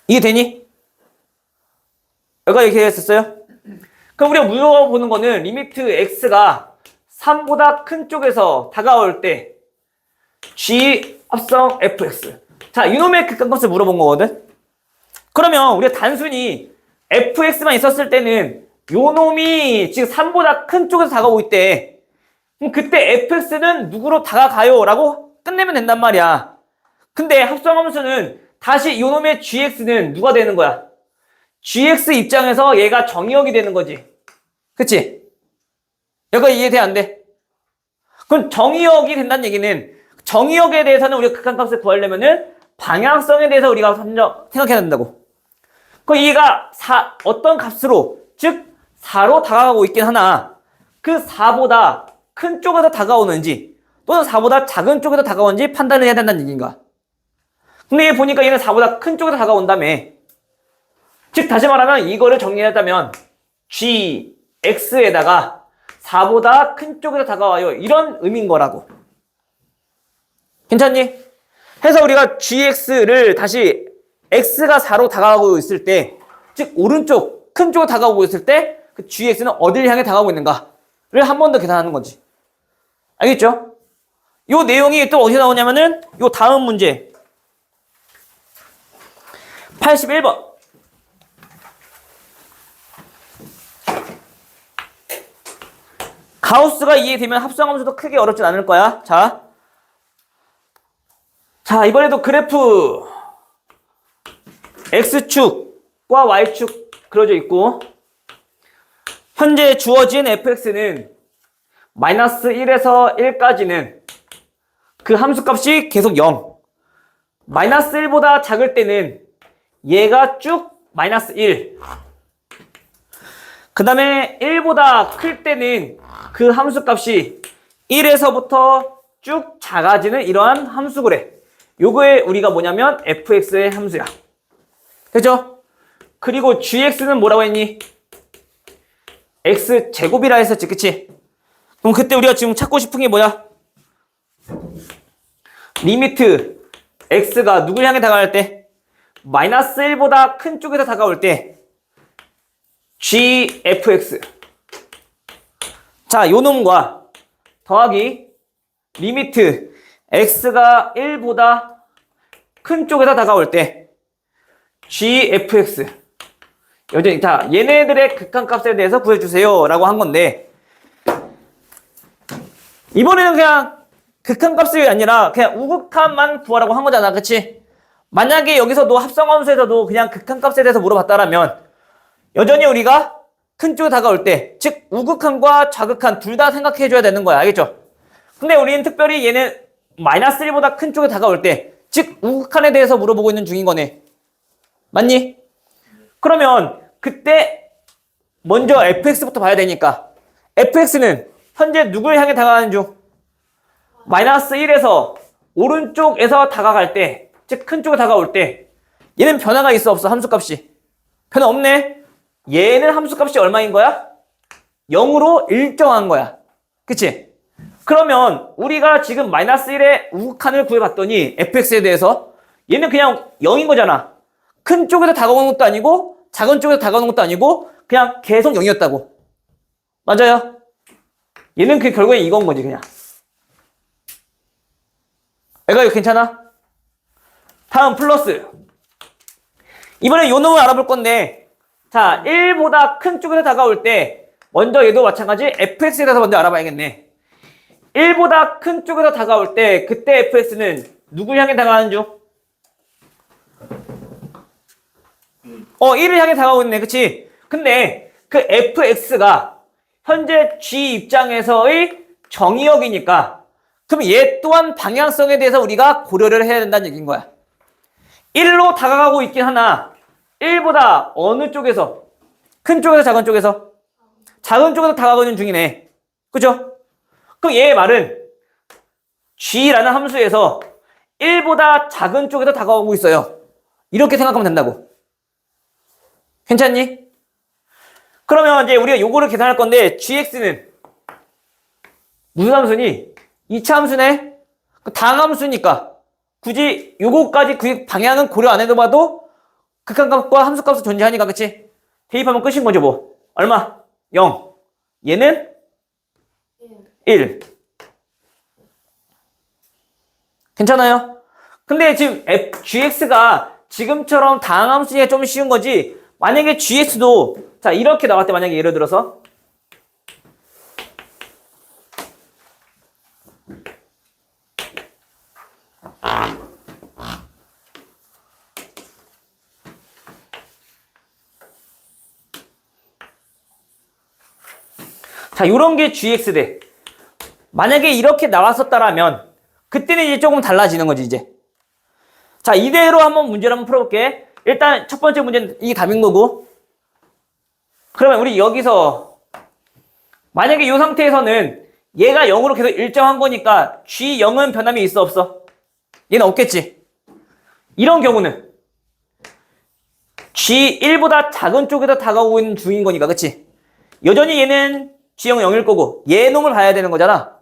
이해되니? 여기가 이렇게 했었어요? 그럼 우리가 물어보는 거는 리미트 x가 3보다 큰 쪽에서 다가올 때 g 합성 fx. 자, 이놈의 극한값을 물어본 거거든? 그러면 우리가 단순히 fx만 있었을 때는 요놈이 지금 3보다 큰 쪽에서 다가오고 있대. 그럼 그때 fx는 누구로 다가가요? 라고 끝내면 된단 말이야. 근데 합성함수는 다시 요놈의 gx는 누가 되는 거야? gx 입장에서 얘가 정의역이 되는 거지. 그치? 여기가 이해돼 안 돼? 그럼 정의역이 된다는 얘기는 정의역에 대해서는 우리가 극한값을 구하려면은 방향성에 대해서 우리가 먼저 생각해야 된다고. 그럼 얘가 어떤 값으로, 즉 4로 다가가고 있긴 하나 그 4보다 큰 쪽에서 다가오는지 또는 4보다 작은 쪽에서 다가오는지 판단을 해야 된다는 얘기인가. 근데 얘 보니까 얘는 4보다 큰 쪽에서 다가온다며. 즉 다시 말하면 이거를 정리했다면 gx에다가 4보다 큰 쪽에서 다가와요. 이런 의미인 거라고. 괜찮니? 해서 우리가 gx를 다시 x가 4로 다가가고 있을 때, 즉 오른쪽 큰 쪽으로 다가오고 있을 때 그 gx는 어디를 향해 다가오고 있는가를 한 번 더 계산하는 거지. 알겠죠? 요 내용이 또 어디서 나오냐면은 요 다음 문제 81번. 가우스가 이해되면 합성함수도 크게 어렵진 않을 거야. 자, 이번에도 그래프 x축과 y축 그려져 있고, 현재 주어진 fx는 마이너스 1에서 1까지는 그 함수값이 계속 0. 마이너스 1보다 작을 때는 얘가 쭉 마이너스 1. 그 다음에 1보다 클 때는 그 함수값이 1에서부터 쭉 작아지는 이러한 함수그래. 요거에 우리가 뭐냐면 fx의 함수야. 그죠? 그리고 gx는 뭐라고 했니? x제곱이라 했었지, 그치? 그럼 그때 우리가 지금 찾고 싶은 게 뭐야? 리미트 x가 누굴 향해 다가갈 때? 마이너스 1보다 큰 쪽에서 다가올 때 gfx. 자, 요 놈과 더하기 리미트 x가 1보다 큰 쪽에서 다가올 때 gfx. 여전히 자, 얘네들의 극한값에 대해서 구해주세요 라고 한 건데, 이번에는 그냥 극한값이 아니라 그냥 우극한만 구하라고 한 거잖아, 그치? 만약에 여기서도 합성함수에서도 그냥 극한값에 대해서 물어봤다라면 여전히 우리가 큰 쪽에 다가올 때, 즉 우극한과 좌극한 둘 다 생각해줘야 되는 거야. 알겠죠? 근데 우리는 특별히 얘는 마이너스 1보다 큰 쪽에 다가올 때, 즉 우극한에 대해서 물어보고 있는 중인 거네. 맞니? 그러면 그때 먼저 fx부터 봐야 되니까, fx는 현재 누굴 향해 다가가는 중? 마이너스 1에서 오른쪽에서 다가갈 때, 즉 큰 쪽에 다가올 때 얘는 변화가 있어 없어? 함수값이 변화 없네. 얘는 함수값이 얼마인 거야? 0으로 일정한 거야. 그치? 그러면 우리가 지금 마이너스 1의 우극한을 구해봤더니 fx에 대해서 얘는 그냥 0인 거잖아. 큰 쪽에서 다가오는 것도 아니고 작은 쪽에서 다가오는 것도 아니고 그냥 계속 0이었다고. 맞아요? 얘는 그 결국엔 이건 거지 그냥. 애가 이거 괜찮아? 다음 플러스. 이번에 요 놈을 알아볼 건데, 자, 1보다 큰 쪽에서 다가올 때 먼저 얘도 마찬가지 fx에 대해서 먼저 알아봐야겠네. 1보다 큰 쪽에서 다가올 때 그때 fx는 누굴 향해 다가가는 중? 1을 향해 다가오고 있네. 그치? 근데 그 fx가 현재 g 입장에서의 정의역이니까 그럼 얘 또한 방향성에 대해서 우리가 고려를 해야 된다는 얘기인 거야. 1로 다가가고 있긴 하나 1보다 어느 쪽에서? 큰 쪽에서 작은 쪽에서? 작은 쪽에서 다가가고 있는 중이네. 그죠? 그럼 얘의 말은 g라는 함수에서 1보다 작은 쪽에서 다가오고 있어요. 이렇게 생각하면 된다고. 괜찮니? 그러면 이제 우리가 요거를 계산할 건데 gx는 무슨 함수니? 2차 함수네? 당함수니까 굳이 요거까지 그 방향은 고려 안 해도 봐도 극한값과 함수값은 존재하니까, 그치? 대입하면 끝인 거죠, 뭐. 얼마? 0. 얘는 1. 괜찮아요? 근데 지금 gx가 지금처럼 당함수니까 좀 쉬운 거지, 만약에 gx도 자 이렇게 나왔대. 만약에 예를 들어서 자 요런 게 gx대. 만약에 이렇게 나왔었다라면 그때는 이제 조금 달라지는 거지 이제. 자 이대로 한번 문제를 한번 풀어볼게. 일단 첫 번째 문제는 이게 답인 거고, 그러면 우리 여기서 만약에 이 상태에서는 얘가 0으로 계속 일정한 거니까 G0은 변함이 있어 없어? 얘는 없겠지. 이런 경우는 G1보다 작은 쪽에서 다가오고 있는 중인 거니까, 그치? 여전히 얘는 G형 0일 거고 얘 놈을 봐야 되는 거잖아.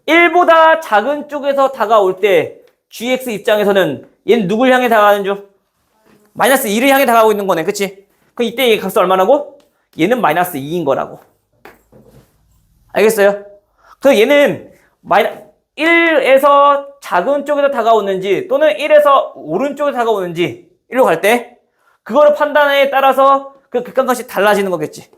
1보다 작은 쪽에서 다가올 때 GX 입장에서는 얘는 누굴 향해 다가가는 중? 마이너스 2를 향해 다가오고 있는 거네. 그치? 그럼 이때 이 값은 얼마라고? 얘는 마이너스 2인 거라고. 알겠어요? 그래서 얘는 1에서 작은 쪽에서 다가오는지 또는 1에서 오른쪽에서 다가오는지 1로 갈 때 그거를 판단에 따라서 그 극한값이 달라지는 거겠지.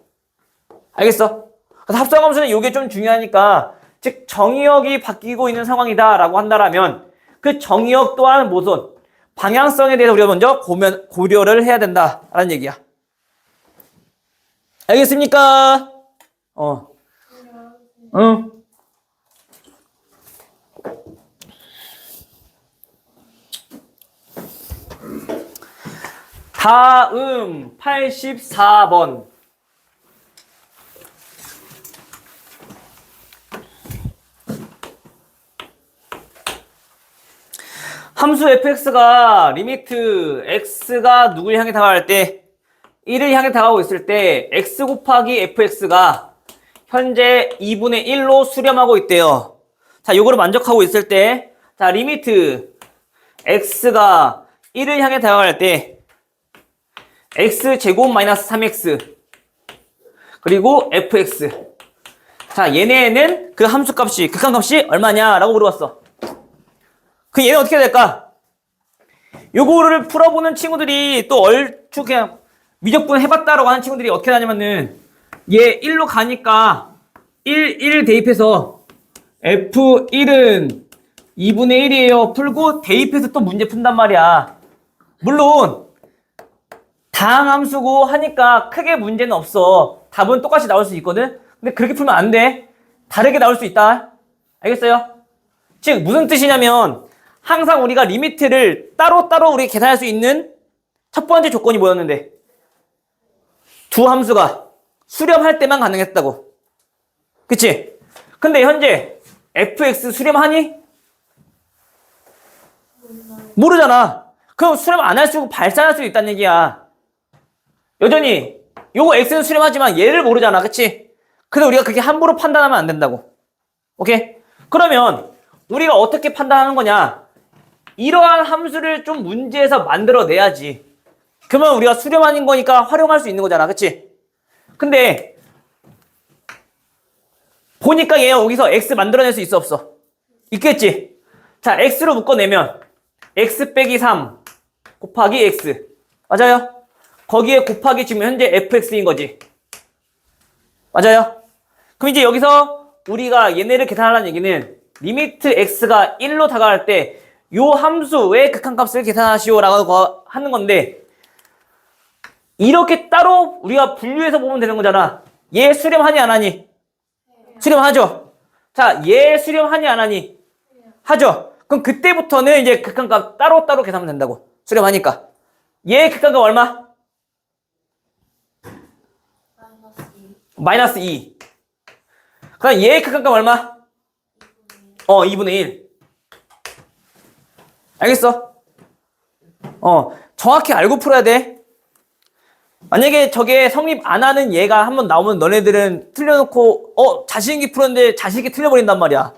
알겠어? 그래서 합성함수는 이게 좀 중요하니까 즉 정의역이 바뀌고 있는 상황이다 라고 한다라면 그 정의역 또한 무슨 방향성에 대해서 우리가 먼저 고려를 해야 된다라는 얘기야. 알겠습니까? 응. 다음 84번. 함수 fx가 리미트 x가 누굴 향해 다가갈 때 1을 향해 다가오고 있을 때 x 곱하기 fx가 현재 2분의 1로 수렴하고 있대요. 자, 요거를 만족하고 있을 때 자, 리미트 x가 1을 향해 다가갈 때 x제곱 마이너스 3x 그리고 fx 자, 얘네는 그 함수값이 극한값이 얼마냐라고 물어봤어. 그 얘는 어떻게 해야 될까? 요거를 풀어보는 친구들이 또 얼추 그냥 미적분 해봤다라고 하는 친구들이 어떻게 하냐면은 얘 1로 가니까 1 대입해서 F1은 2분의 1이에요. 풀고 대입해서 또 문제 푼단 말이야. 물론 다항함수고 하니까 크게 문제는 없어. 답은 똑같이 나올 수 있거든. 근데 그렇게 풀면 안 돼. 다르게 나올 수 있다. 알겠어요? 즉 무슨 뜻이냐면 항상 우리가 리미트를 따로따로 우리 계산할 수 있는 첫 번째 조건이 뭐였는데 두 함수가 수렴할 때만 가능했다고. 그치? 근데 현재 fx 수렴하니? 모르잖아. 그럼 수렴 안 할 수 있고 발산할 수 있다는 얘기야. 여전히 요거 x는 수렴하지만 얘를 모르잖아. 그치? 그래서 우리가 그렇게 함부로 판단하면 안 된다고. 오케이? 그러면 우리가 어떻게 판단하는 거냐? 이러한 함수를 좀 문제에서 만들어내야지. 그러면 우리가 수렴하는 거니까 활용할 수 있는 거잖아. 그치? 근데 보니까 얘 여기서 x 만들어낼 수 있어 없어? 있겠지? 자, x로 묶어내면 x 빼기 3 곱하기 x 맞아요? 거기에 곱하기 지금 현재 fx인 거지. 맞아요? 그럼 이제 여기서 우리가 얘네를 계산하라는 얘기는 리미트 x가 1로 다가갈 때 요 함수의 극한값을 계산하시오라고 하는 건데 이렇게 따로 우리가 분류해서 보면 되는 거잖아. 얘 수렴하니 안 하니? 수렴하죠. 자, 얘 수렴하니 안 하니? 하죠. 그럼 그때부터는 이제 극한값 따로따로 계산하면 된다고. 수렴하니까. 얘 극한값 얼마? 마이너스 2. 그럼 얘 극한값 얼마? 2분의 1. 알겠어? 정확히 알고 풀어야 돼. 만약에 저게 성립 안 하는 얘가 한번 나오면 너네들은 틀려놓고 자신있게 풀었는데 자신있게 틀려버린단 말이야.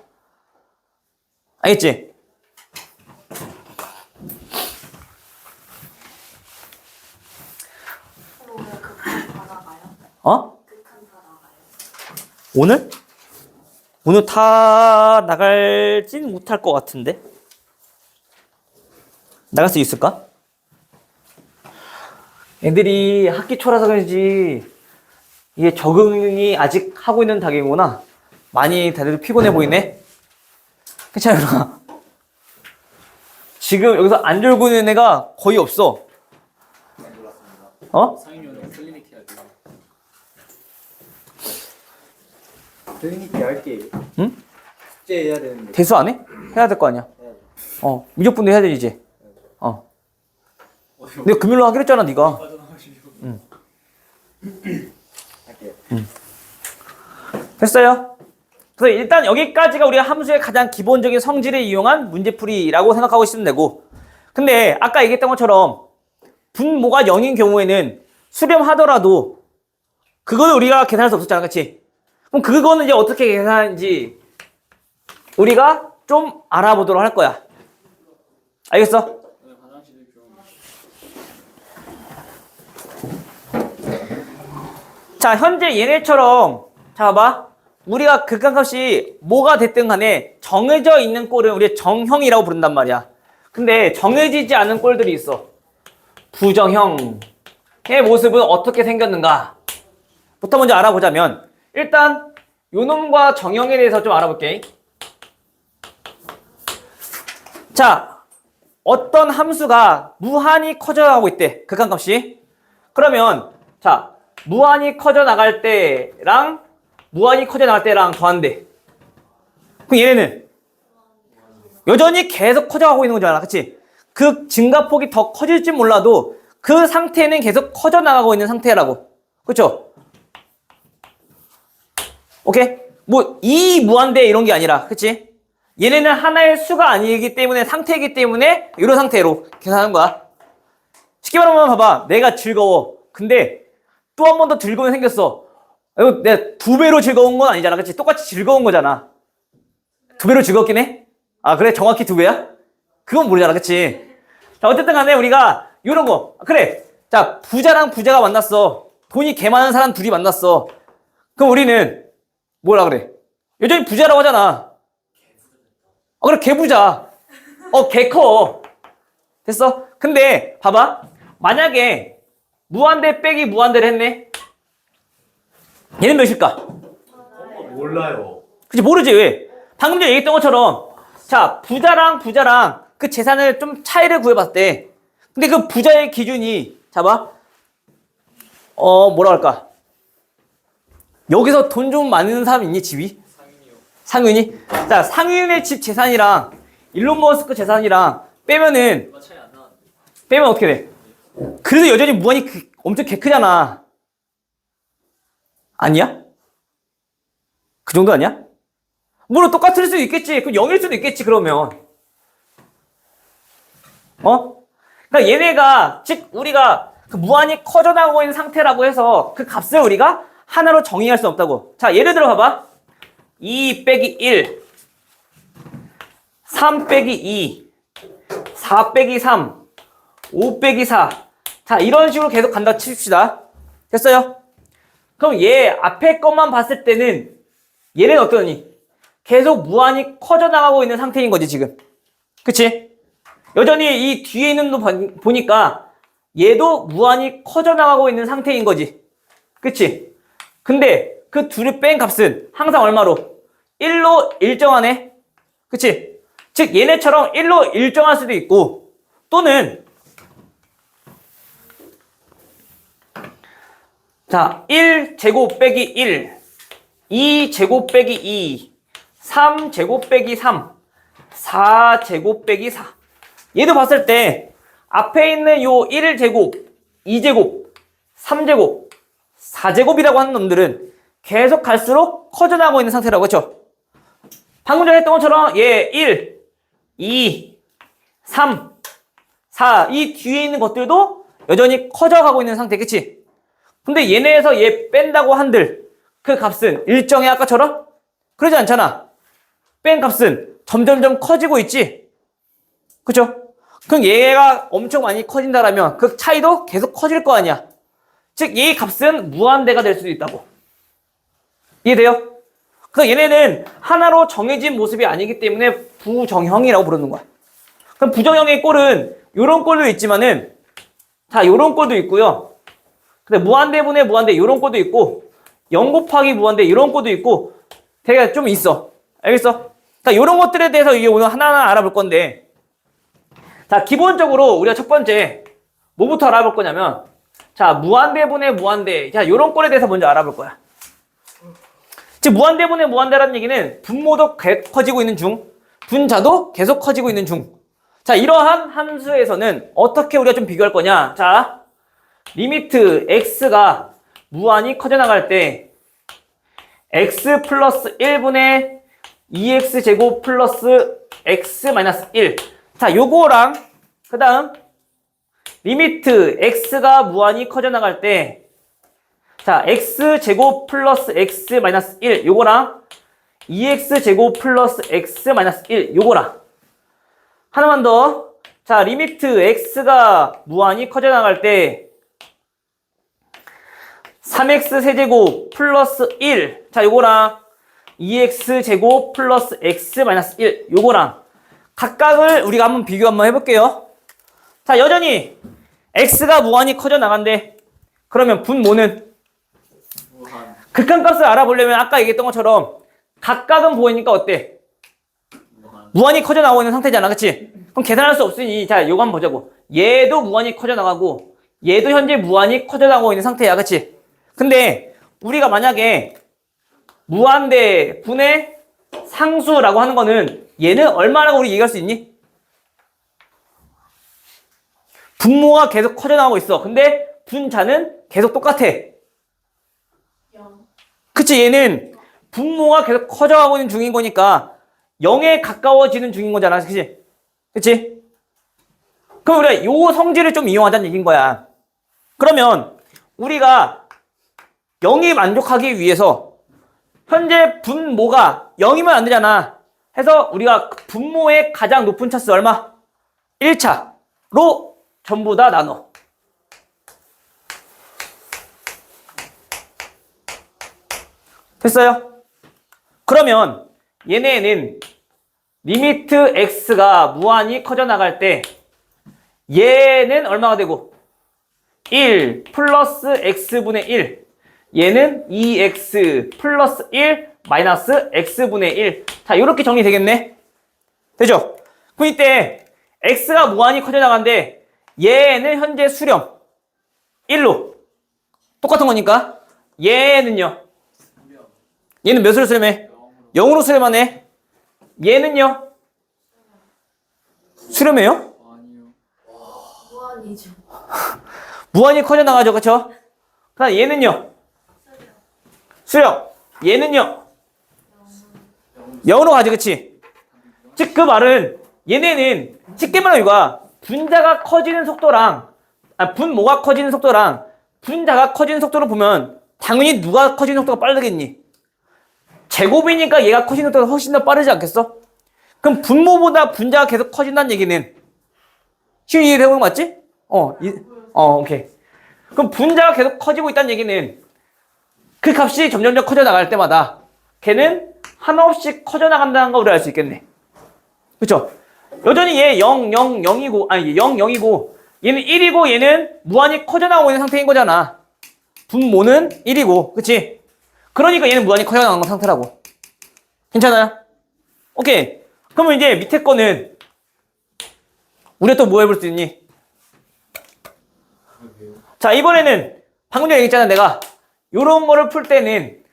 알겠지? 오늘? 오늘 다 나갈진 못할 것 같은데? 나갈 수 있을까? 애들이 학기 초라서 그런지 이게 적응이 아직 하고 있는 단계구나. 많이 다들 피곤해 보이네. 그치 않나? 지금 여기서 안 졸고 있는 애가 거의 없어. 상임위원회 클리닉 해야 돼. 클리닉 할게. 응? 숙제 해야 되는데. 대수 안 해? 해야 될 거 아니야. 미적분도 해야 되지 이제. 내가 금요일로 하기로 했잖아 네가. 응. 할게요. 됐어요? 그래서 일단 여기까지가 우리가 함수의 가장 기본적인 성질을 이용한 문제풀이라고 생각하고 있으면 되고, 근데 아까 얘기했던 것처럼 분모가 0인 경우에는 수렴하더라도 그걸 우리가 계산할 수 없었잖아. 그치? 그럼 그거는 이제 어떻게 계산하는지 우리가 좀 알아보도록 할 거야. 알겠어? 오늘 화장실을 좀. 자, 현재 얘네처럼 자, 봐봐. 우리가 극한값이 뭐가 됐든 간에 정해져 있는 꼴은 우리 정형이라고 부른단 말이야. 근데 정해지지 않은 꼴들이 있어. 부정형의 모습은 어떻게 생겼는가? 부터 먼저 알아보자면 일단 요놈과 정형에 대해서 좀 알아볼게. 자, 어떤 함수가 무한히 커져가고 있대. 극한값이. 그러면 자, 무한히 커져 나갈 때랑 무한히 커져 나갈 때랑 더한대. 그럼 얘네는 여전히 계속 커져가고 있는 거잖아. 그치? 그 증가폭이 더 커질지 몰라도 그 상태는 계속 커져 나가고 있는 상태라고. 그쵸? 오케이? 뭐 이 무한대 이런 게 아니라. 그치? 얘네는 하나의 수가 아니기 때문에 상태이기 때문에 이런 상태로 계산하는 거야. 쉽게 말하면 봐봐. 내가 즐거워. 근데 또 한 번 더 즐거움이 생겼어. 이거 내가 2배로 즐거운 건 아니잖아. 그치? 똑같이 즐거운 거잖아. 2배로 즐겁긴 해? 아, 그래? 정확히 2배야? 그건 모르잖아. 그치? 자, 어쨌든 간에 우리가 요런 거. 그래. 자, 부자랑 부자가 만났어. 돈이 개 많은 사람 둘이 만났어. 그럼 우리는 뭐라 그래? 여전히 부자라고 하잖아. 그래, 개부자. 개 커. 됐어? 근데 봐봐. 만약에 무한대 빼기 무한대를 했네. 얘는 몇일까? 몰라요. 그치, 모르지. 왜? 방금 전에 얘기했던 것처럼 자, 부자랑 부자랑 그 재산을 좀 차이를 구해봤을 때 근데 그 부자의 기준이 자봐. 뭐라 할까? 여기서 돈 좀 많은 사람 있니? 집이? 상인이요. 상윤이? 자, 상윤의 집 재산이랑 일론 머스크 재산이랑 빼면은 얼마 차이 안 나는데. 빼면 어떻게 돼? 그래도 여전히 무한히 엄청 개 크잖아. 아니야? 그 정도 아니야? 물론 똑같을 수도 있겠지. 그럼 0일 수도 있겠지, 그러면. 그러니까 얘네가, 즉, 우리가 그 무한히 커져나가고 있는 상태라고 해서 그 값을 우리가 하나로 정의할 수 없다고. 자, 예를 들어 봐봐. 2 빼기 1, 3 빼기 2, 4 빼기 3, 5 빼기 4. 자, 이런 식으로 계속 간다 칩시다. 됐어요? 그럼 얘 앞에 것만 봤을 때는 얘는 어떠니? 계속 무한히 커져나가고 있는 상태인 거지, 지금. 그치? 여전히 이 뒤에 있는 거 보니까 얘도 무한히 커져나가고 있는 상태인 거지. 그치? 근데 그 둘을 뺀 값은 항상 얼마로? 1로 일정하네? 그치? 즉, 얘네처럼 1로 일정할 수도 있고, 또는, 자, 1제곱 빼기 1, 2제곱 빼기 2, 3제곱 빼기 3, 4제곱 빼기 4. 얘도 봤을 때 앞에 있는 요 1제곱, 2제곱, 3제곱, 4제곱이라고 하는 놈들은 계속 갈수록 커져나가고 있는 상태라고 했죠. 방금 전에 했던 것처럼 얘 1, 2, 3, 4 이 뒤에 있는 것들도 여전히 커져가고 있는 상태. 그치? 근데 얘네에서 얘 뺀다고 한들 그 값은 일정해 아까처럼? 그러지 않잖아. 뺀 값은 점점점 커지고 있지. 그쵸? 그럼 얘가 엄청 많이 커진다라면 그 차이도 계속 커질 거 아니야. 즉, 얘의 값은 무한대가 될 수도 있다고. 이해돼요? 그래서 얘네는 하나로 정해진 모습이 아니기 때문에 부정형이라고 부르는 거야. 그럼 부정형의 꼴은 요런 꼴도 있지만은 자, 요런 꼴도 있고요. 근데 무한대분의 무한대 요런 꼴도 있고 0 곱하기 무한대 이런 꼴도 있고 되게 좀 있어. 알겠어? 그러니까 요런 것들에 대해서 이게 오늘 하나하나 알아볼 건데 자, 기본적으로 우리가 첫 번째 뭐부터 알아볼 거냐면 자, 무한대분의 무한대. 자, 요런 꼴에 대해서 먼저 알아볼 거야. 즉, 무한대분의 무한대라는 얘기는 분모도 커지고 있는 중, 분자도 계속 커지고 있는 중. 자, 이러한 함수에서는 어떻게 우리가 좀 비교할 거냐. 자, 리미트 x가 무한히 커져나갈 때 x 플러스 1분의 2x 제곱 플러스 x 마이너스 1. 자, 요거랑 그 다음 리미트 x가 무한히 커져나갈 때 자, x제곱 플러스 x 마이너스 1 요거랑 2x제곱 플러스 x 마이너스 1 요거랑 하나만 더. 자, 리미트 x가 무한히 커져나갈 때 3x 세제곱 플러스 1 자, 요거랑 2x제곱 플러스 x 마이너스 1 요거랑 각각을 우리가 한번 비교 한번 해볼게요. 자, 여전히 x가 무한히 커져나간대. 그러면 분모는 무한. 극한값을 알아보려면 아까 얘기했던 것처럼 각각은 보이니까 어때? 무한. 무한히 커져나오고 있는 상태잖아, 그치? 그럼 계산할 수 없으니 자, 요거 한번 보자고. 얘도 무한히 커져나가고 얘도 현재 무한히 커져나가고 있는 상태야, 그치? 근데 우리가 만약에 무한 대 분의 상수라고 하는 거는 얘는 얼마라고 우리 얘기할 수 있니? 분모가 계속 커져나가고 있어. 근데 분자는 계속 똑같아. 0. 그치? 얘는 분모가 계속 커져가고 있는 중인 거니까 0에 가까워지는 중인 거잖아. 그치? 그치? 그럼 우리가 요 성질을 좀 이용하자는 얘기인 거야. 그러면 우리가 0이 만족하기 위해서 현재 분모가 0이면 안 되잖아. 해서 우리가 분모의 가장 높은 차수 얼마? 1차로 전부 다 나눠. 됐어요? 그러면 얘네는 리미트 x가 무한히 커져나갈 때 얘는 얼마가 되고 1 플러스 x분의 1 얘는 2x 플러스 1 마이너스 x분의 1 자, 이렇게 정리되겠네. 되죠? 그럼 이때 x가 무한히 커져나가는데 얘는 현재 수렴 1로 똑같은 거니까 얘는요 얘는 몇으로 수렴해? 0으로 수렴하네. 얘는요? 수렴해요? 아니요. 무한이죠. 무한히 커져나가죠, 그쵸? 그다음 얘는요? 수렴. 얘는요? 0으로 가지, 그치? 즉, 그 말은 얘네는 쉽게 말하면 이거야. 분자가 커지는 속도랑 분모가 커지는 속도랑 분자가 커지는 속도를 보면 당연히 누가 커지는 속도가 빠르겠니? 제곱이니까 얘가 커지는 속도가 훨씬 더 빠르지 않겠어? 그럼 분모보다 분자가 계속 커진다는 얘기는 쉬운 이해되는 거 맞지? 오케이. 그럼 분자가 계속 커지고 있다는 얘기는 그 값이 점점점 커져 나갈 때마다 걔는 한없이 커져 나간다는 거 우리 알 수 있겠네. 그쵸? 여전히 얘 0, 0, 0이고, 아니, 0, 0이고, 얘는 1이고, 얘는 무한히 커져 나가고 있는 상태인 거잖아. 분모는 1이고, 그치? 그러니까 얘는 무한히 커져 나가는 상태라고. 괜찮아요? 오케이. 그러면 이제 밑에 거는, 우리가 또 뭐 해볼 수 있니? 자, 이번에는, 방금 전에 얘기했잖아, 내가. 요런 거를 풀 때는,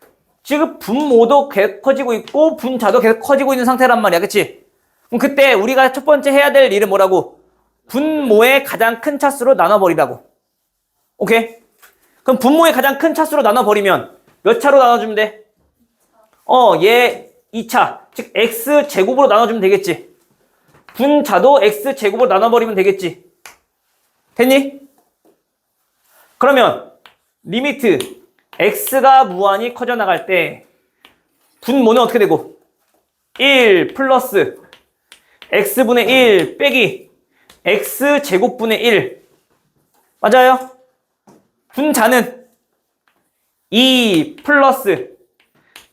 지금 분모도 계속 커지고 있고, 분자도 계속 커지고 있는 상태란 말이야, 그치? 그럼 그때 우리가 첫 번째 해야 될 일은 뭐라고? 분모의 가장 큰 차수로 나눠버리라고. 오케이? 그럼 분모의 가장 큰 차수로 나눠버리면 몇 차로 나눠주면 돼? 얘 2차. 즉 x제곱으로 나눠주면 되겠지. 분자도 x제곱으로 나눠버리면 되겠지. 됐니? 그러면 리미트 x가 무한히 커져나갈 때 분모는 어떻게 되고? 1 플러스 x분의 1 빼기 x제곱분의 1 맞아요? 분자는 2 플러스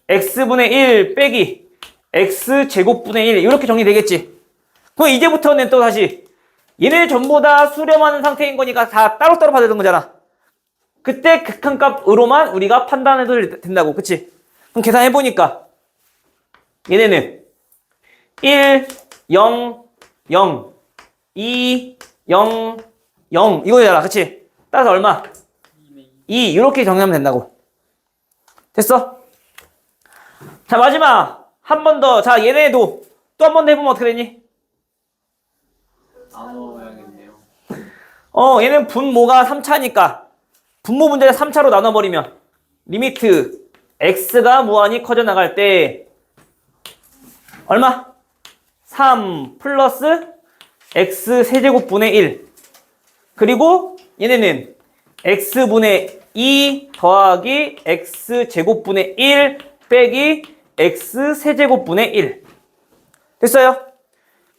x분의 1 빼기 x제곱분의 1 이렇게 정리되겠지. 그럼 이제부터는 또 다시 얘네 전부 다 수렴하는 상태인 거니까 다 따로따로 받아야 되는 거잖아. 그때 극한값으로만 우리가 판단해도 된다고. 그치? 그럼 계산해보니까 얘네는 1, 0, 0, 2, 0, 0 이거잖아. 그치? 따라서 얼마? 2 이렇게 정리하면 된다고. 됐어? 자, 마지막 한 번 더. 자, 얘네도 또 한 번 더 해보면 어떻게 되니? 나눠야겠네요. 얘는 분모가 3차니까 분모 분자를 3차로 나눠버리면 리미트 x가 무한히 커져나갈 때 얼마? 3 플러스 x 세제곱분의 1 그리고 얘네는 x분의 2 더하기 x제곱분의 1 빼기 x세제곱분의 1. 됐어요?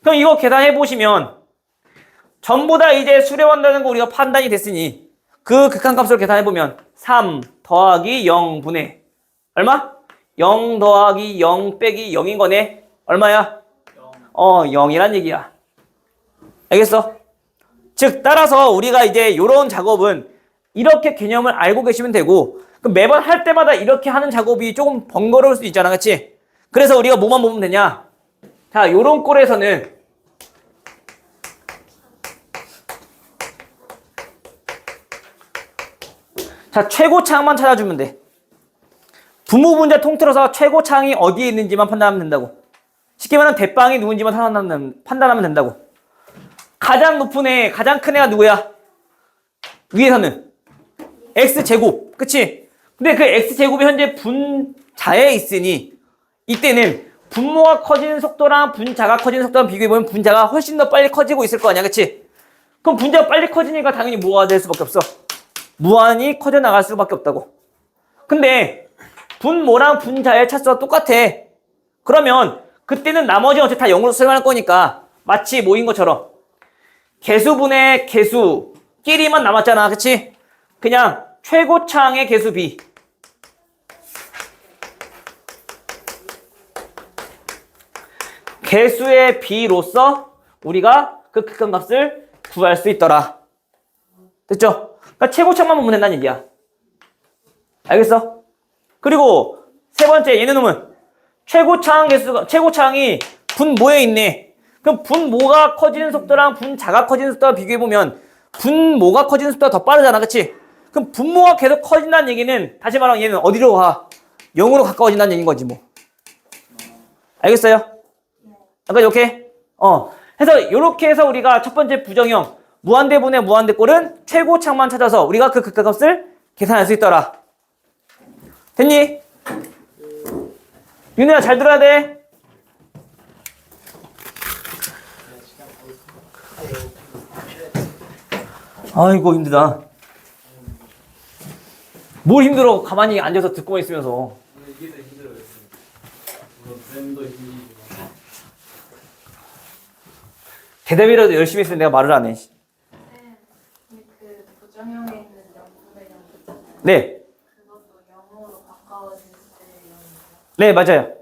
그럼 이거 계산해 보시면 전부 다 이제 수렴한다는 거 우리가 판단이 됐으니 그 극한값을 계산해 보면 3 더하기 0분의 얼마? 0 더하기 0 빼기 0인 거네. 얼마야? 0이란 얘기야. 알겠어? 즉 따라서 우리가 이제 요런 작업은 이렇게 개념을 알고 계시면 되고, 그럼 매번 할 때마다 이렇게 하는 작업이 조금 번거로울 수 있잖아, 그치? 그래서 우리가 뭐만 보면 되냐? 자, 요런 꼴에서는 자, 최고차항만 찾아주면 돼. 분모 분자 통틀어서 최고차항이 어디에 있는지만 판단하면 된다고. 쉽게 말하면 대빵이 누군지만 판단하면 된다고. 가장 높은 애, 가장 큰 애가 누구야? 위에서는 x제곱, 그치? 근데 그 x제곱이 현재 분자에 있으니 이때는 분모가 커지는 속도랑 분자가 커지는 속도랑 비교해보면 분자가 훨씬 더 빨리 커지고 있을 거 아니야, 그치? 그럼 분자가 빨리 커지니까 당연히 뭐가 될 수밖에 없어? 무한히 커져 나갈 수밖에 없다고. 근데 분모랑 분자의 차수가 똑같아. 그러면 그때는 나머지 어차피 다 0으로 수렴할 거니까 마치 뭐인 것처럼 개수분의 개수끼리만 남았잖아, 그치? 그냥 최고차항의 개수 b 개수의 b로서 우리가 그 극한값을 구할 수 있더라. 됐죠? 그러니까 최고차항만 보면 된다는 얘기야. 알겠어? 그리고 세 번째 얘네 놈은 최고차항이 분모에 있네. 그럼 분모가 커지는 속도랑 분자가 커지는 속도와 비교해보면 분모가 커지는 속도가 더 빠르잖아, 그치? 그럼 분모가 계속 커진다는 얘기는 다시 말하면 얘는 어디로 가? 0으로 가까워진다는 얘기인 거지 뭐. 알겠어요? 아까 이렇게? 해서 이렇게 해서 우리가 첫 번째 부정형 무한대분의 무한대꼴은 최고차항만 찾아서 우리가 그 극한값을 계산할 수 있더라. 됐니? 윤혜야 잘 들어야 돼. 아이고 힘들다. 뭘 힘들어? 가만히 앉아서 듣고만 있으면서. 이게 더 힘들어요. 물론 쌤도 힘들지만. 대답이라도 열심히 했으면 내가 말을 안 해. 근데 그 부정형에 있는 0분의 0 있잖아요. 네. 그것도 0으로 가까워질 때 0이죠. 네, 맞아요.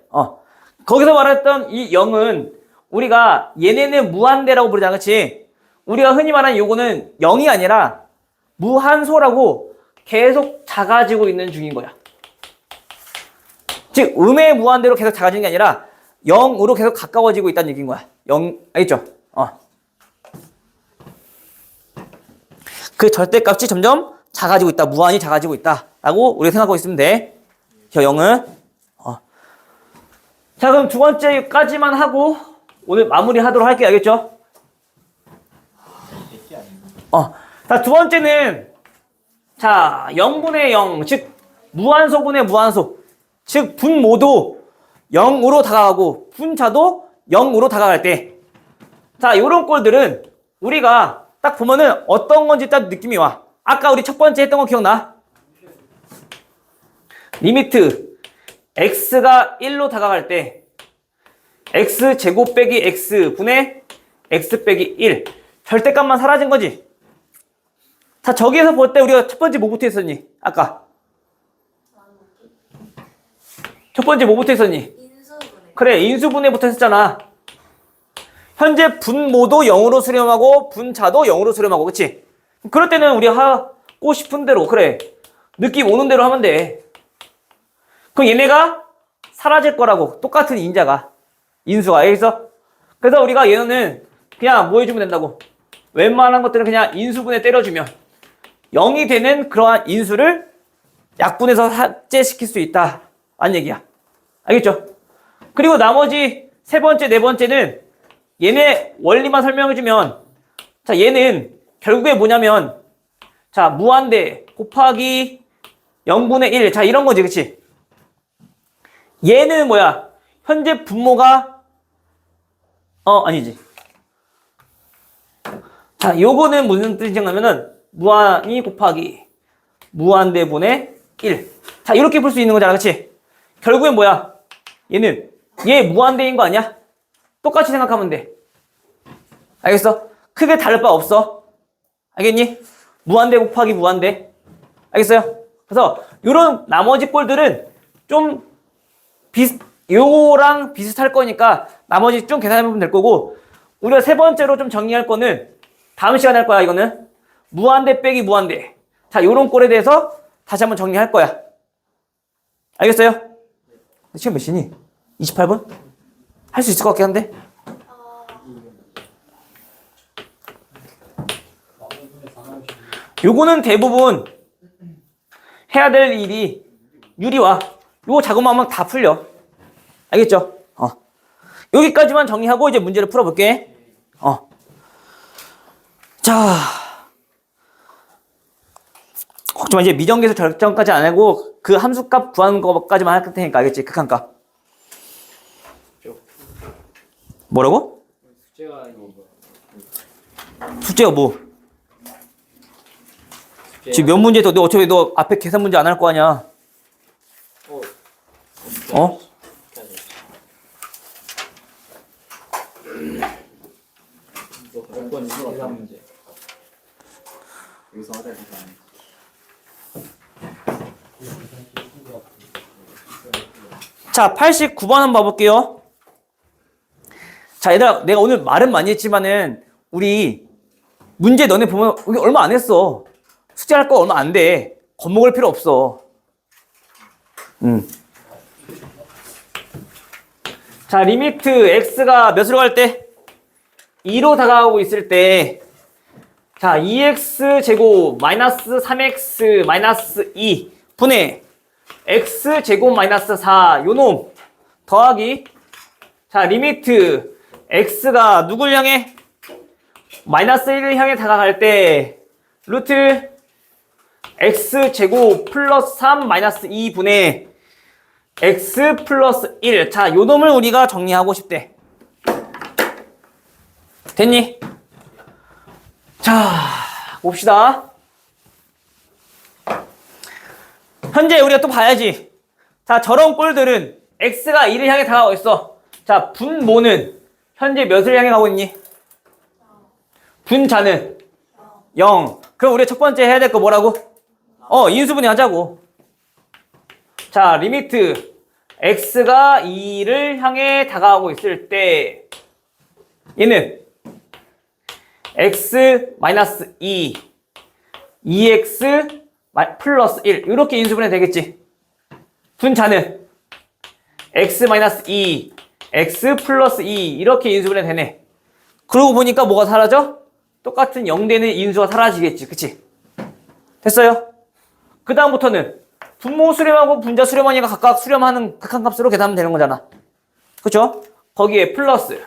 거기서 말했던 이 0은 우리가 얘네는 무한대라고 부르잖아, 그치? 우리가 흔히 말하는 요거는 0이 아니라 무한소라고 계속 작아지고 있는 중인 거야. 즉, 음의 무한대로 계속 작아지는 게 아니라 0으로 계속 가까워지고 있다는 얘기인 거야. 0, 알겠죠? 그 절대값이 점점 작아지고 있다. 무한히 작아지고 있다. 라고 우리가 생각하고 있으면 돼. 저 0은. 자, 그럼 두 번째까지만 하고 오늘 마무리 하도록 할게요. 알겠죠? 자, 두 번째는 자, 0분의 0, 즉 무한소분의 무한소. 즉 분모도 0으로 다가가고 분자도 0으로 다가갈 때. 자, 요런 꼴들은 우리가 딱 보면은 어떤 건지 딱 느낌이 와. 아까 우리 첫 번째 했던 거 기억나? 리미트 x가 1로 다가갈 때 x제곱 빼기 x분의 x 빼기 1 절대값만 사라진 거지. 자, 저기에서 볼 때 우리가 첫 번째 뭐부터 했었니? 아까 첫 번째 뭐부터 했었니? 인수분해. 그래, 인수분해부터 했었잖아. 현재 분모도 0으로 수렴하고 분자도 0으로 수렴하고, 그치? 그럴 때는 우리 하고 싶은 대로, 그래, 느낌 오는 대로 하면 돼. 그럼 얘네가 사라질 거라고, 똑같은 인자가, 인수가. 알겠어? 그래서 우리가 얘는 그냥 뭐 해주면 된다고? 웬만한 것들은 그냥 인수분해 때려주면 0이 되는 그러한 인수를 약분해서 삭제시킬 수 있다. 라는 얘기야. 알겠죠? 그리고 나머지 세 번째, 네 번째는 얘네 원리만 설명해주면, 자, 얘는 결국에 뭐냐면, 자, 무한대 곱하기 0분의 1. 자, 이런 거지, 그치? 얘는 뭐야? 현재 분모가, 아니지. 자, 요거는 무슨 뜻이냐면은, 무한히 곱하기 무한대분의 1. 자, 이렇게 풀 수 있는 거잖아. 그치? 결국엔 뭐야? 얘 무한대인 거 아니야? 똑같이 생각하면 돼. 알겠어? 크게 다를 바 없어. 알겠니? 무한대 곱하기 무한대. 알겠어요? 그래서 요런 나머지 꼴들은 좀 요거랑 비슷할 거니까 나머지 좀 계산해보면 될 거고, 우리가 세 번째로 좀 정리할 거는 다음 시간에 할 거야. 이거는 무한대 빼기 무한대. 자, 요런 꼴에 대해서 다시 한번 정리할 거야. 알겠어요? 시간 몇 시니? 28분? 할 수 있을 것 같긴 한데. 요거는 대부분 해야 될 일이 유리와 요거 작업만 하면 다 풀려. 알겠죠? 여기까지만 정리하고 이제 문제를 풀어볼게. 자, 걱정마. 이제 미정계수 결정까지 안 하고 그 함수값 구하는 거까지만 할 테니까. 알겠지? 극한값. 뭐라고? 숙제가 이거 숙제가 뭐? 지금 몇 문제 더, 너 어차피 너 앞에 계산 문제 안 할 거 아니야. 어? 이거 몇번 이거 계산 문제. 여기서 하자 계산. 자, 89번 한번 봐볼게요. 자, 얘들아, 내가 오늘 말은 많이 했지만은 우리 문제 너네 보면 우리 얼마 안 했어. 숙제할 거 얼마 안 돼. 겁먹을 필요 없어. 자, 리미트 x가 몇으로 갈 때? 2로 다가가고 있을 때, 자, 2x 제곱 마이너스 3x 마이너스 2 분의 x 제곱 마이너스 4 요놈 더하기, 자, 리미트 x가 누굴 향해? 마이너스 1을 향해 다가갈 때 루트 x 제곱 플러스 3 마이너스 2 분의 x 플러스 1. 자, 요놈을 우리가 정리하고 싶대. 됐니? 자, 봅시다. 현재 우리가 또 봐야지. 자, 저런 꼴들은 x가 2를 향해 다가가고 있어. 자, 분모는 현재 몇을 향해 가고 있니? 분자는 0. 그럼 우리 첫 번째 해야 될 거 뭐라고? 인수분해 하자고. 자, 리미트 x가 2를 향해 다가가고 있을 때 얘는 x 마이너스 2, 2x 플러스 1 이렇게 인수분해 되겠지. 분자는 x 마이너스 2, x 플러스 2 이렇게 인수분해 되네. 그러고 보니까 뭐가 사라져? 똑같은 0되는 인수가 사라지겠지. 그치? 됐어요? 그 다음부터는 분모 수렴하고 분자 수렴하니까 각각 수렴하는 극한값으로 계산하면 되는 거잖아. 그쵸? 거기에 플러스.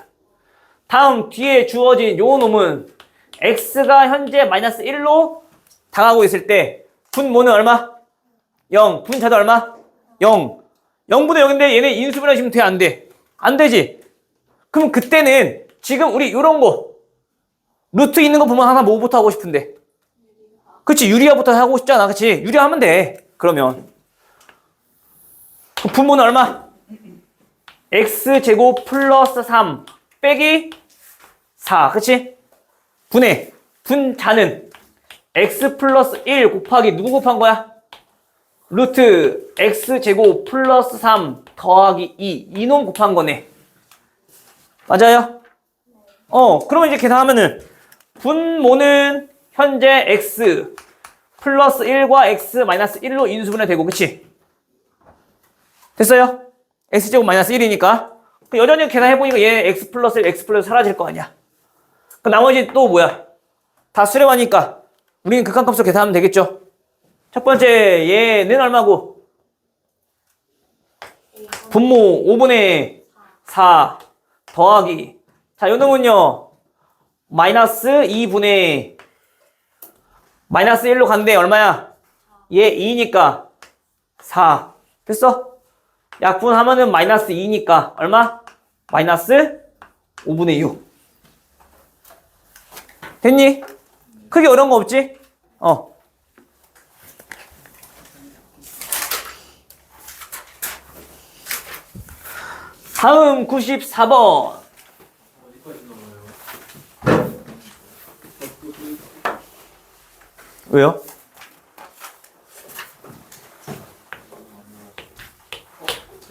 다음 뒤에 주어진 요 놈은 x가 현재 마이너스 1로 다가가고 있을 때 분모는 얼마? 0. 분자도 얼마? 0. 0분의 0인데 얘네 인수분해 하시면 돼? 안 돼? 안 되지? 그럼 그때는 지금 우리 요런 거 루트 있는 거 보면 하나 뭐부터 하고 싶은데? 그치? 유리화부터 하고 싶잖아. 그치? 유리화하면 돼. 그러면 분모는 얼마? x제곱 플러스 3 빼기 4. 그치? 분의 분자는 x 플러스 1 곱하기 누구 곱한 거야? 루트 x제곱 플러스 3 더하기 2 이놈 곱한 거네. 맞아요? 그러면 이제 계산하면은 분모는 현재 x 플러스 1과 x 마이너스 1로 인수분해 되고, 그치? 됐어요? x제곱 마이너스 1이니까 여전히 계산해보니까 얘 x 플러스 1, x 플러스 사라질 거 아니야. 그 나머지 또 뭐야? 다 수렴하니까 우리는 극한값으로 계산하면 되겠죠? 첫 번째 얘는 얼마고? 분모 5분의 4 더하기, 자, 요 놈은요 마이너스 2분의 마이너스 1로 간대. 얼마야? 얘 2니까 4. 됐어? 약분하면은 마이너스 2니까 얼마? 마이너스 5분의 6. 됐니? 크게 어려운 거 없지? 다음 94번. 어디까지 나와요? 왜요?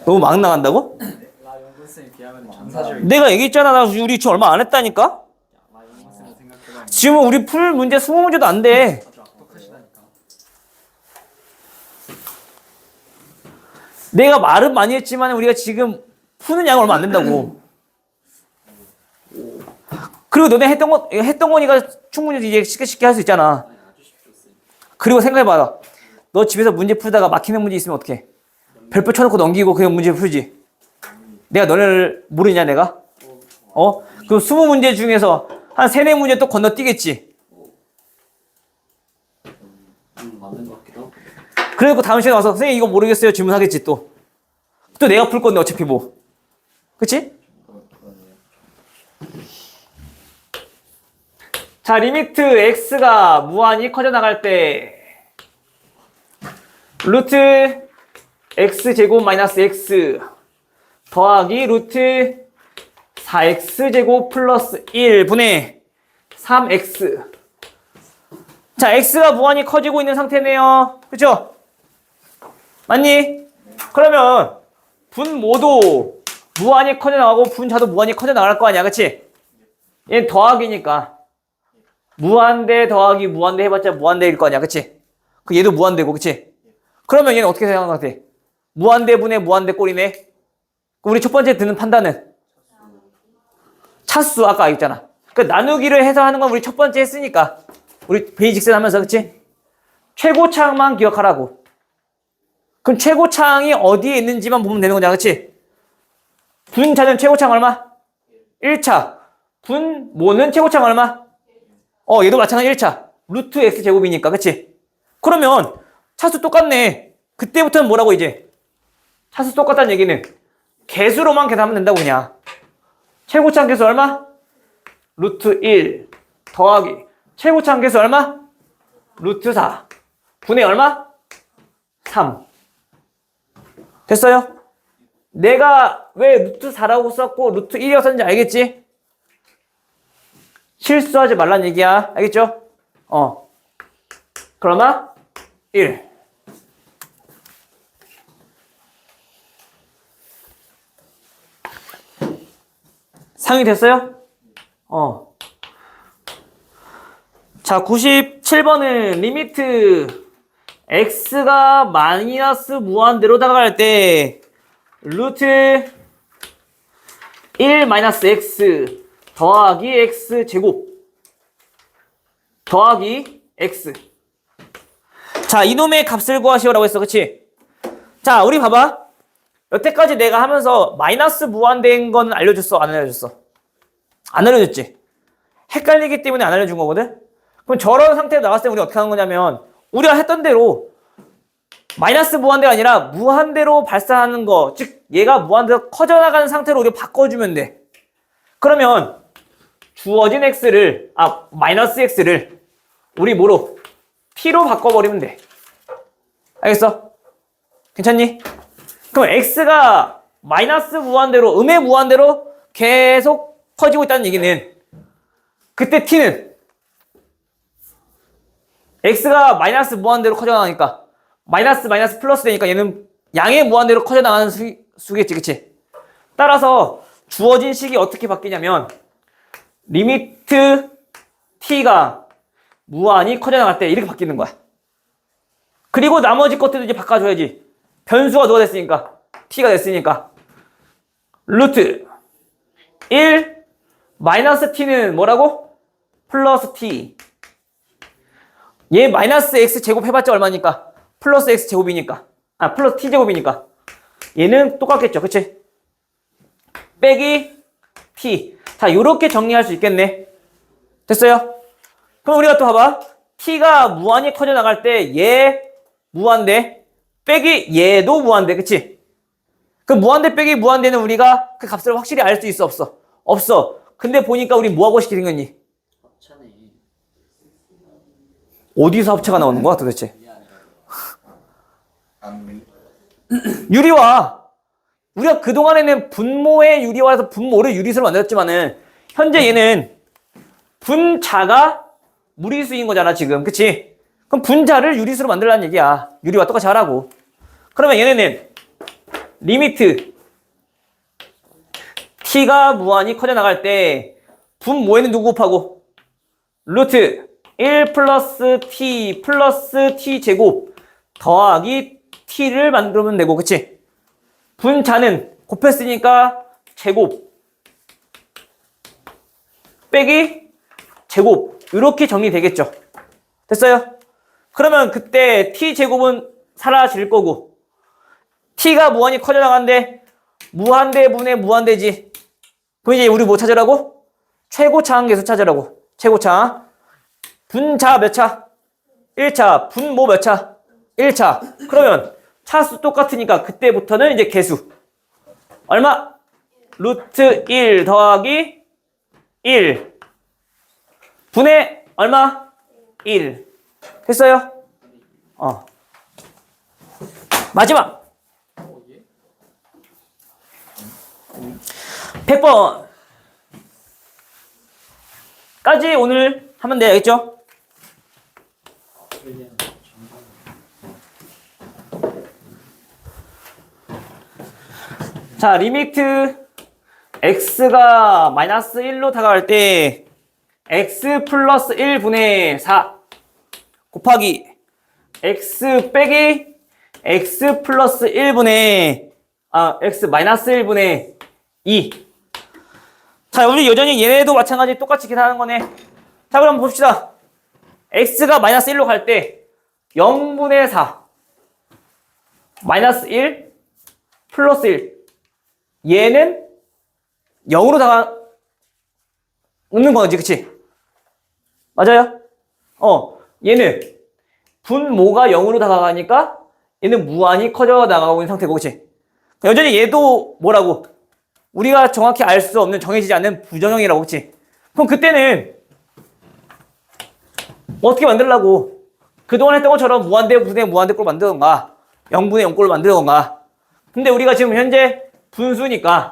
너무 막 나간다고? 라이온슨에 비하면 전사적. 내가 얘기했잖아. 나 우리 지금 얼마 안 했다니까? 라이온슨을 생각해보면 지금 우리 풀 문제 20문제도 안 돼. 아주 악독하시다니까. 내가 말은 많이 했지만 우리가 지금 푸는 양이 얼마 안 된다고. 그리고 너네 했던 거니까 충분히 이제 쉽게 할 수 있잖아. 아니 아주 쉽죠. 그리고 생각해봐. 너 집에서 문제 풀다가 막히는 문제 있으면 어떡해? 별표 쳐놓고 넘기고 그냥 문제 풀지. 내가 너네를 모르냐 내가? 그 20문제 중에서 한 3, 4문제 또 건너뛰겠지. 맞는 것 같기도 하고. 그래서 다음 시간에 와서 선생님 이거 모르겠어요 질문하겠지 또. 또 내가 풀 건데 어차피 뭐. 그치? 자, 리미트 x가 무한히 커져나갈 때 루트 x제곱 마이너스 x 더하기 루트 4x제곱 플러스 1분의 3x. 자, x가 무한히 커지고 있는 상태네요. 그쵸? 맞니? 그러면 분모도 무한히 커져나가고 분자도 무한히 커져나갈 거 아니야. 그치? 얘는 더하기니까 무한대 더하기 무한대 해봤자 무한대일 거 아니야. 그치? 그 얘도 무한대고. 그치? 그러면 얘는 어떻게 생각하는 것 같아? 무한대분의 무한대 꼴이네. 그럼 우리 첫 번째 드는 판단은 차수 아까 있잖아. 그 나누기를 해서 하는 건 우리 첫 번째 했으니까 우리 베이직스 하면서. 그치? 최고차항만 기억하라고. 그럼 최고차항이 어디에 있는지만 보면 되는 거냐. 그치? 분자는 최고차항 얼마? 1차. 분모는 최고차항 얼마? 얘도 마찬가지 1차. 루트 x 제곱이니까. 그치? 그러면 차수 똑같네. 그때부터는 뭐라고 이제? 차수 똑같다는 얘기는 개수로만 계산하면 된다고 그냥. 최고차항 개수 얼마? 루트 1 더하기 최고차항 개수 얼마? 루트 4 분의 얼마? 3. 됐어요? 내가 왜 루트 4라고 썼고 루트 1이라고 썼는지 알겠지? 실수하지 말란 얘기야. 알겠죠? 그러나 1. 상이 됐어요? 자, 97번은 리미트 x가 마이너스 무한대로 다가갈 때 루트 1 마이너스 x 더하기 x 제곱 더하기 x. 자, 이놈의 값을 구하시오라고 했어. 그치? 자, 우리 봐봐. 여태까지 내가 하면서 마이너스 무한대인 건 알려줬어? 안 알려줬어? 안 알려줬지? 헷갈리기 때문에 안 알려준 거거든? 그럼 저런 상태로 나왔을 때 우리 어떻게 하는 거냐면 우리가 했던 대로 마이너스 무한대가 아니라 무한대로 발산하는 거, 즉 얘가 무한대로 커져나가는 상태로 우리가 바꿔주면 돼. 그러면 주어진 x를 마이너스 x를 우리 뭐로? t로 바꿔버리면 돼. 알겠어? 괜찮니? 그럼 x가 마이너스 무한대로, 음의 무한대로 계속 커지고 있다는 얘기는 그때 t는 x가 마이너스 무한대로 커져나가니까 마이너스 마이너스 플러스 되니까 얘는 양의 무한대로 커져나가는 수겠지. 그치? 따라서 주어진 식이 어떻게 바뀌냐면 리미트 t가 무한히 커져나갈 때 이렇게 바뀌는 거야. 그리고 나머지 것들도 이제 바꿔줘야지. 변수가 누가 됐으니까 t가 됐으니까 루트 1 마이너스 t는 뭐라고? 플러스 t. 얘 마이너스 x 제곱 해봤자 얼마니까? 플러스 x 제곱이니까. 플러스 t 제곱이니까. 얘는 똑같겠죠. 그치? 빼기 t. 자, 요렇게 정리할 수 있겠네. 됐어요? 그럼 우리가 또 봐봐. t가 무한히 커져나갈 때 얘 무한대 빼기 얘도 무한대. 그치? 그 무한대 빼기 무한대는 우리가 그 값을 확실히 알 수 있어? 없어? 없어. 근데 보니까 우리 뭐하고 쉽게 생겼니? 차네. 어디서 합체가 나오는 거야 도대체? 유리와 우리가 그동안에는 분모의 유리화에서 분모를 유리수로 만들었지만은 현재 얘는 분자가 무리수인 거잖아 지금. 그치? 그럼 분자를 유리수로 만들라는 얘기야. 유리와 똑같이 하라고. 그러면 얘네는 리미트 t가 무한히 커져 나갈 때 분모에는 누구 곱하고? 루트 1 플러스 t 플러스 t 제곱 더하기 t를 만들면 되고, 그치? 분자는 곱했으니까 제곱 빼기 제곱 이렇게 정리되겠죠. 됐어요? 그러면 그때 t제곱은 사라질 거고 t가 무한히 커져 나가는데 무한대분의 무한대지. 그럼 이제 우리 뭐 찾으라고? 최고차 한계수 찾으라고. 최고차. 분자 몇 차? 1차. 분모 몇 차? 1차. 그러면 차수 똑같으니까 그때부터는 이제 개수. 얼마? 루트 1 더하기 1 분의 얼마? 1. 됐어요? 마지막 100번 까지 오늘 하면 되겠죠? 자, 리미트 x가 마이너스 1로 다가갈 때 x 플러스 1분의 4 곱하기 x 빼기 x 플러스 1분의 x 마이너스 1분의 2. 자, 우리 여전히 얘네도 마찬가지 똑같이 계산하는 거네. 자, 그럼 봅시다. x가 마이너스 1로 갈 때 0분의 4 마이너스 1 플러스 1 얘는 0으로 다가오는 거지, 그치? 맞아요? 얘는 분모가 0으로 다가가니까 얘는 무한히 커져 나가고 있는 상태고, 그치? 여전히 얘도 뭐라고? 우리가 정확히 알 수 없는 정해지지 않는 부정형이라고, 그치? 그럼 그때는 어떻게 만들려고? 그동안 했던 것처럼 무한대 분의 무한대 꼴 만들던가 0분의 0꼴을 만들던가. 근데 우리가 지금 현재 분수니까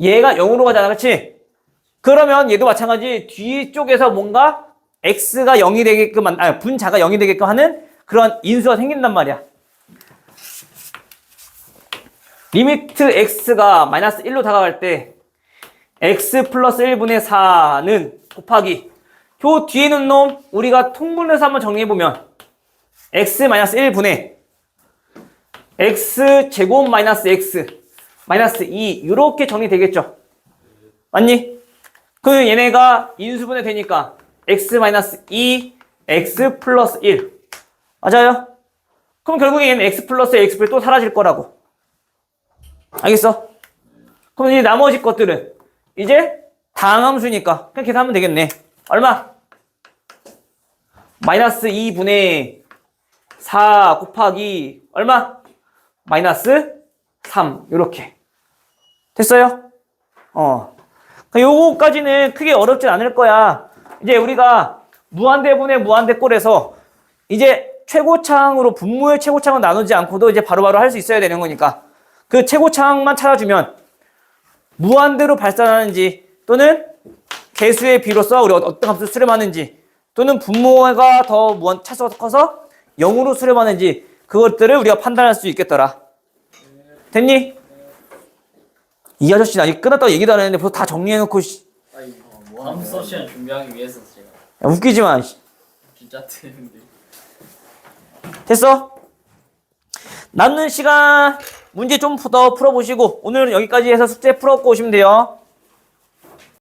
얘가 0으로 가잖아, 그치? 그러면 얘도 마찬가지 뒤쪽에서 뭔가 x가 0이 되게끔 분자가 0이 되게끔 하는 그런 인수가 생긴단 말이야. 리미트 x가 마이너스 1로 다가갈 때 x 플러스 1분의 4는 곱하기 요 뒤에 있는 놈 우리가 통분해서 한번 정리해보면 x 마이너스 1분의 x 제곱 마이너스 x 마이너스 2 이렇게 정리되겠죠. 맞니? 그럼 얘네가 인수분해 되니까 x 마이너스 2 x 플러스 1 맞아요? 그럼 결국에 얘는 x 플러스 x분이 또 사라질 거라고. 알겠어? 그럼 이제 나머지 것들은 이제 다항함수니까 그냥 계산하면 되겠네. 얼마? 마이너스 2분의 4 곱하기 얼마? 마이너스 3 요렇게 됐어요? 요거까지는 크게 어렵진 않을 거야. 이제 우리가 무한대분의 무한대꼴에서 이제 최고차항으로 분모의 최고차항을 나누지 않고도 이제 바로바로 할 수 있어야 되는 거니까 그 최고차항만 찾아주면 무한대로 발산하는지 또는 개수의 비로서 우리 어떤 값을 수렴하는지 또는 분모가 더 차수가 커서 0으로 수렴하는지 그것들을 우리가 판단할 수 있겠더라. 됐니? 이 아저씨 나 이거 끝났다고 얘기도 안 했는데 벌써 다 정리해놓고 다음 수업 시간 준비하기 위해서 제가 야, 웃기지 마. 진짜 틀린데. 됐어? 남는 시간 문제 좀 더 풀어보시고 오늘은 여기까지 해서 숙제 풀어갖고 오시면 돼요.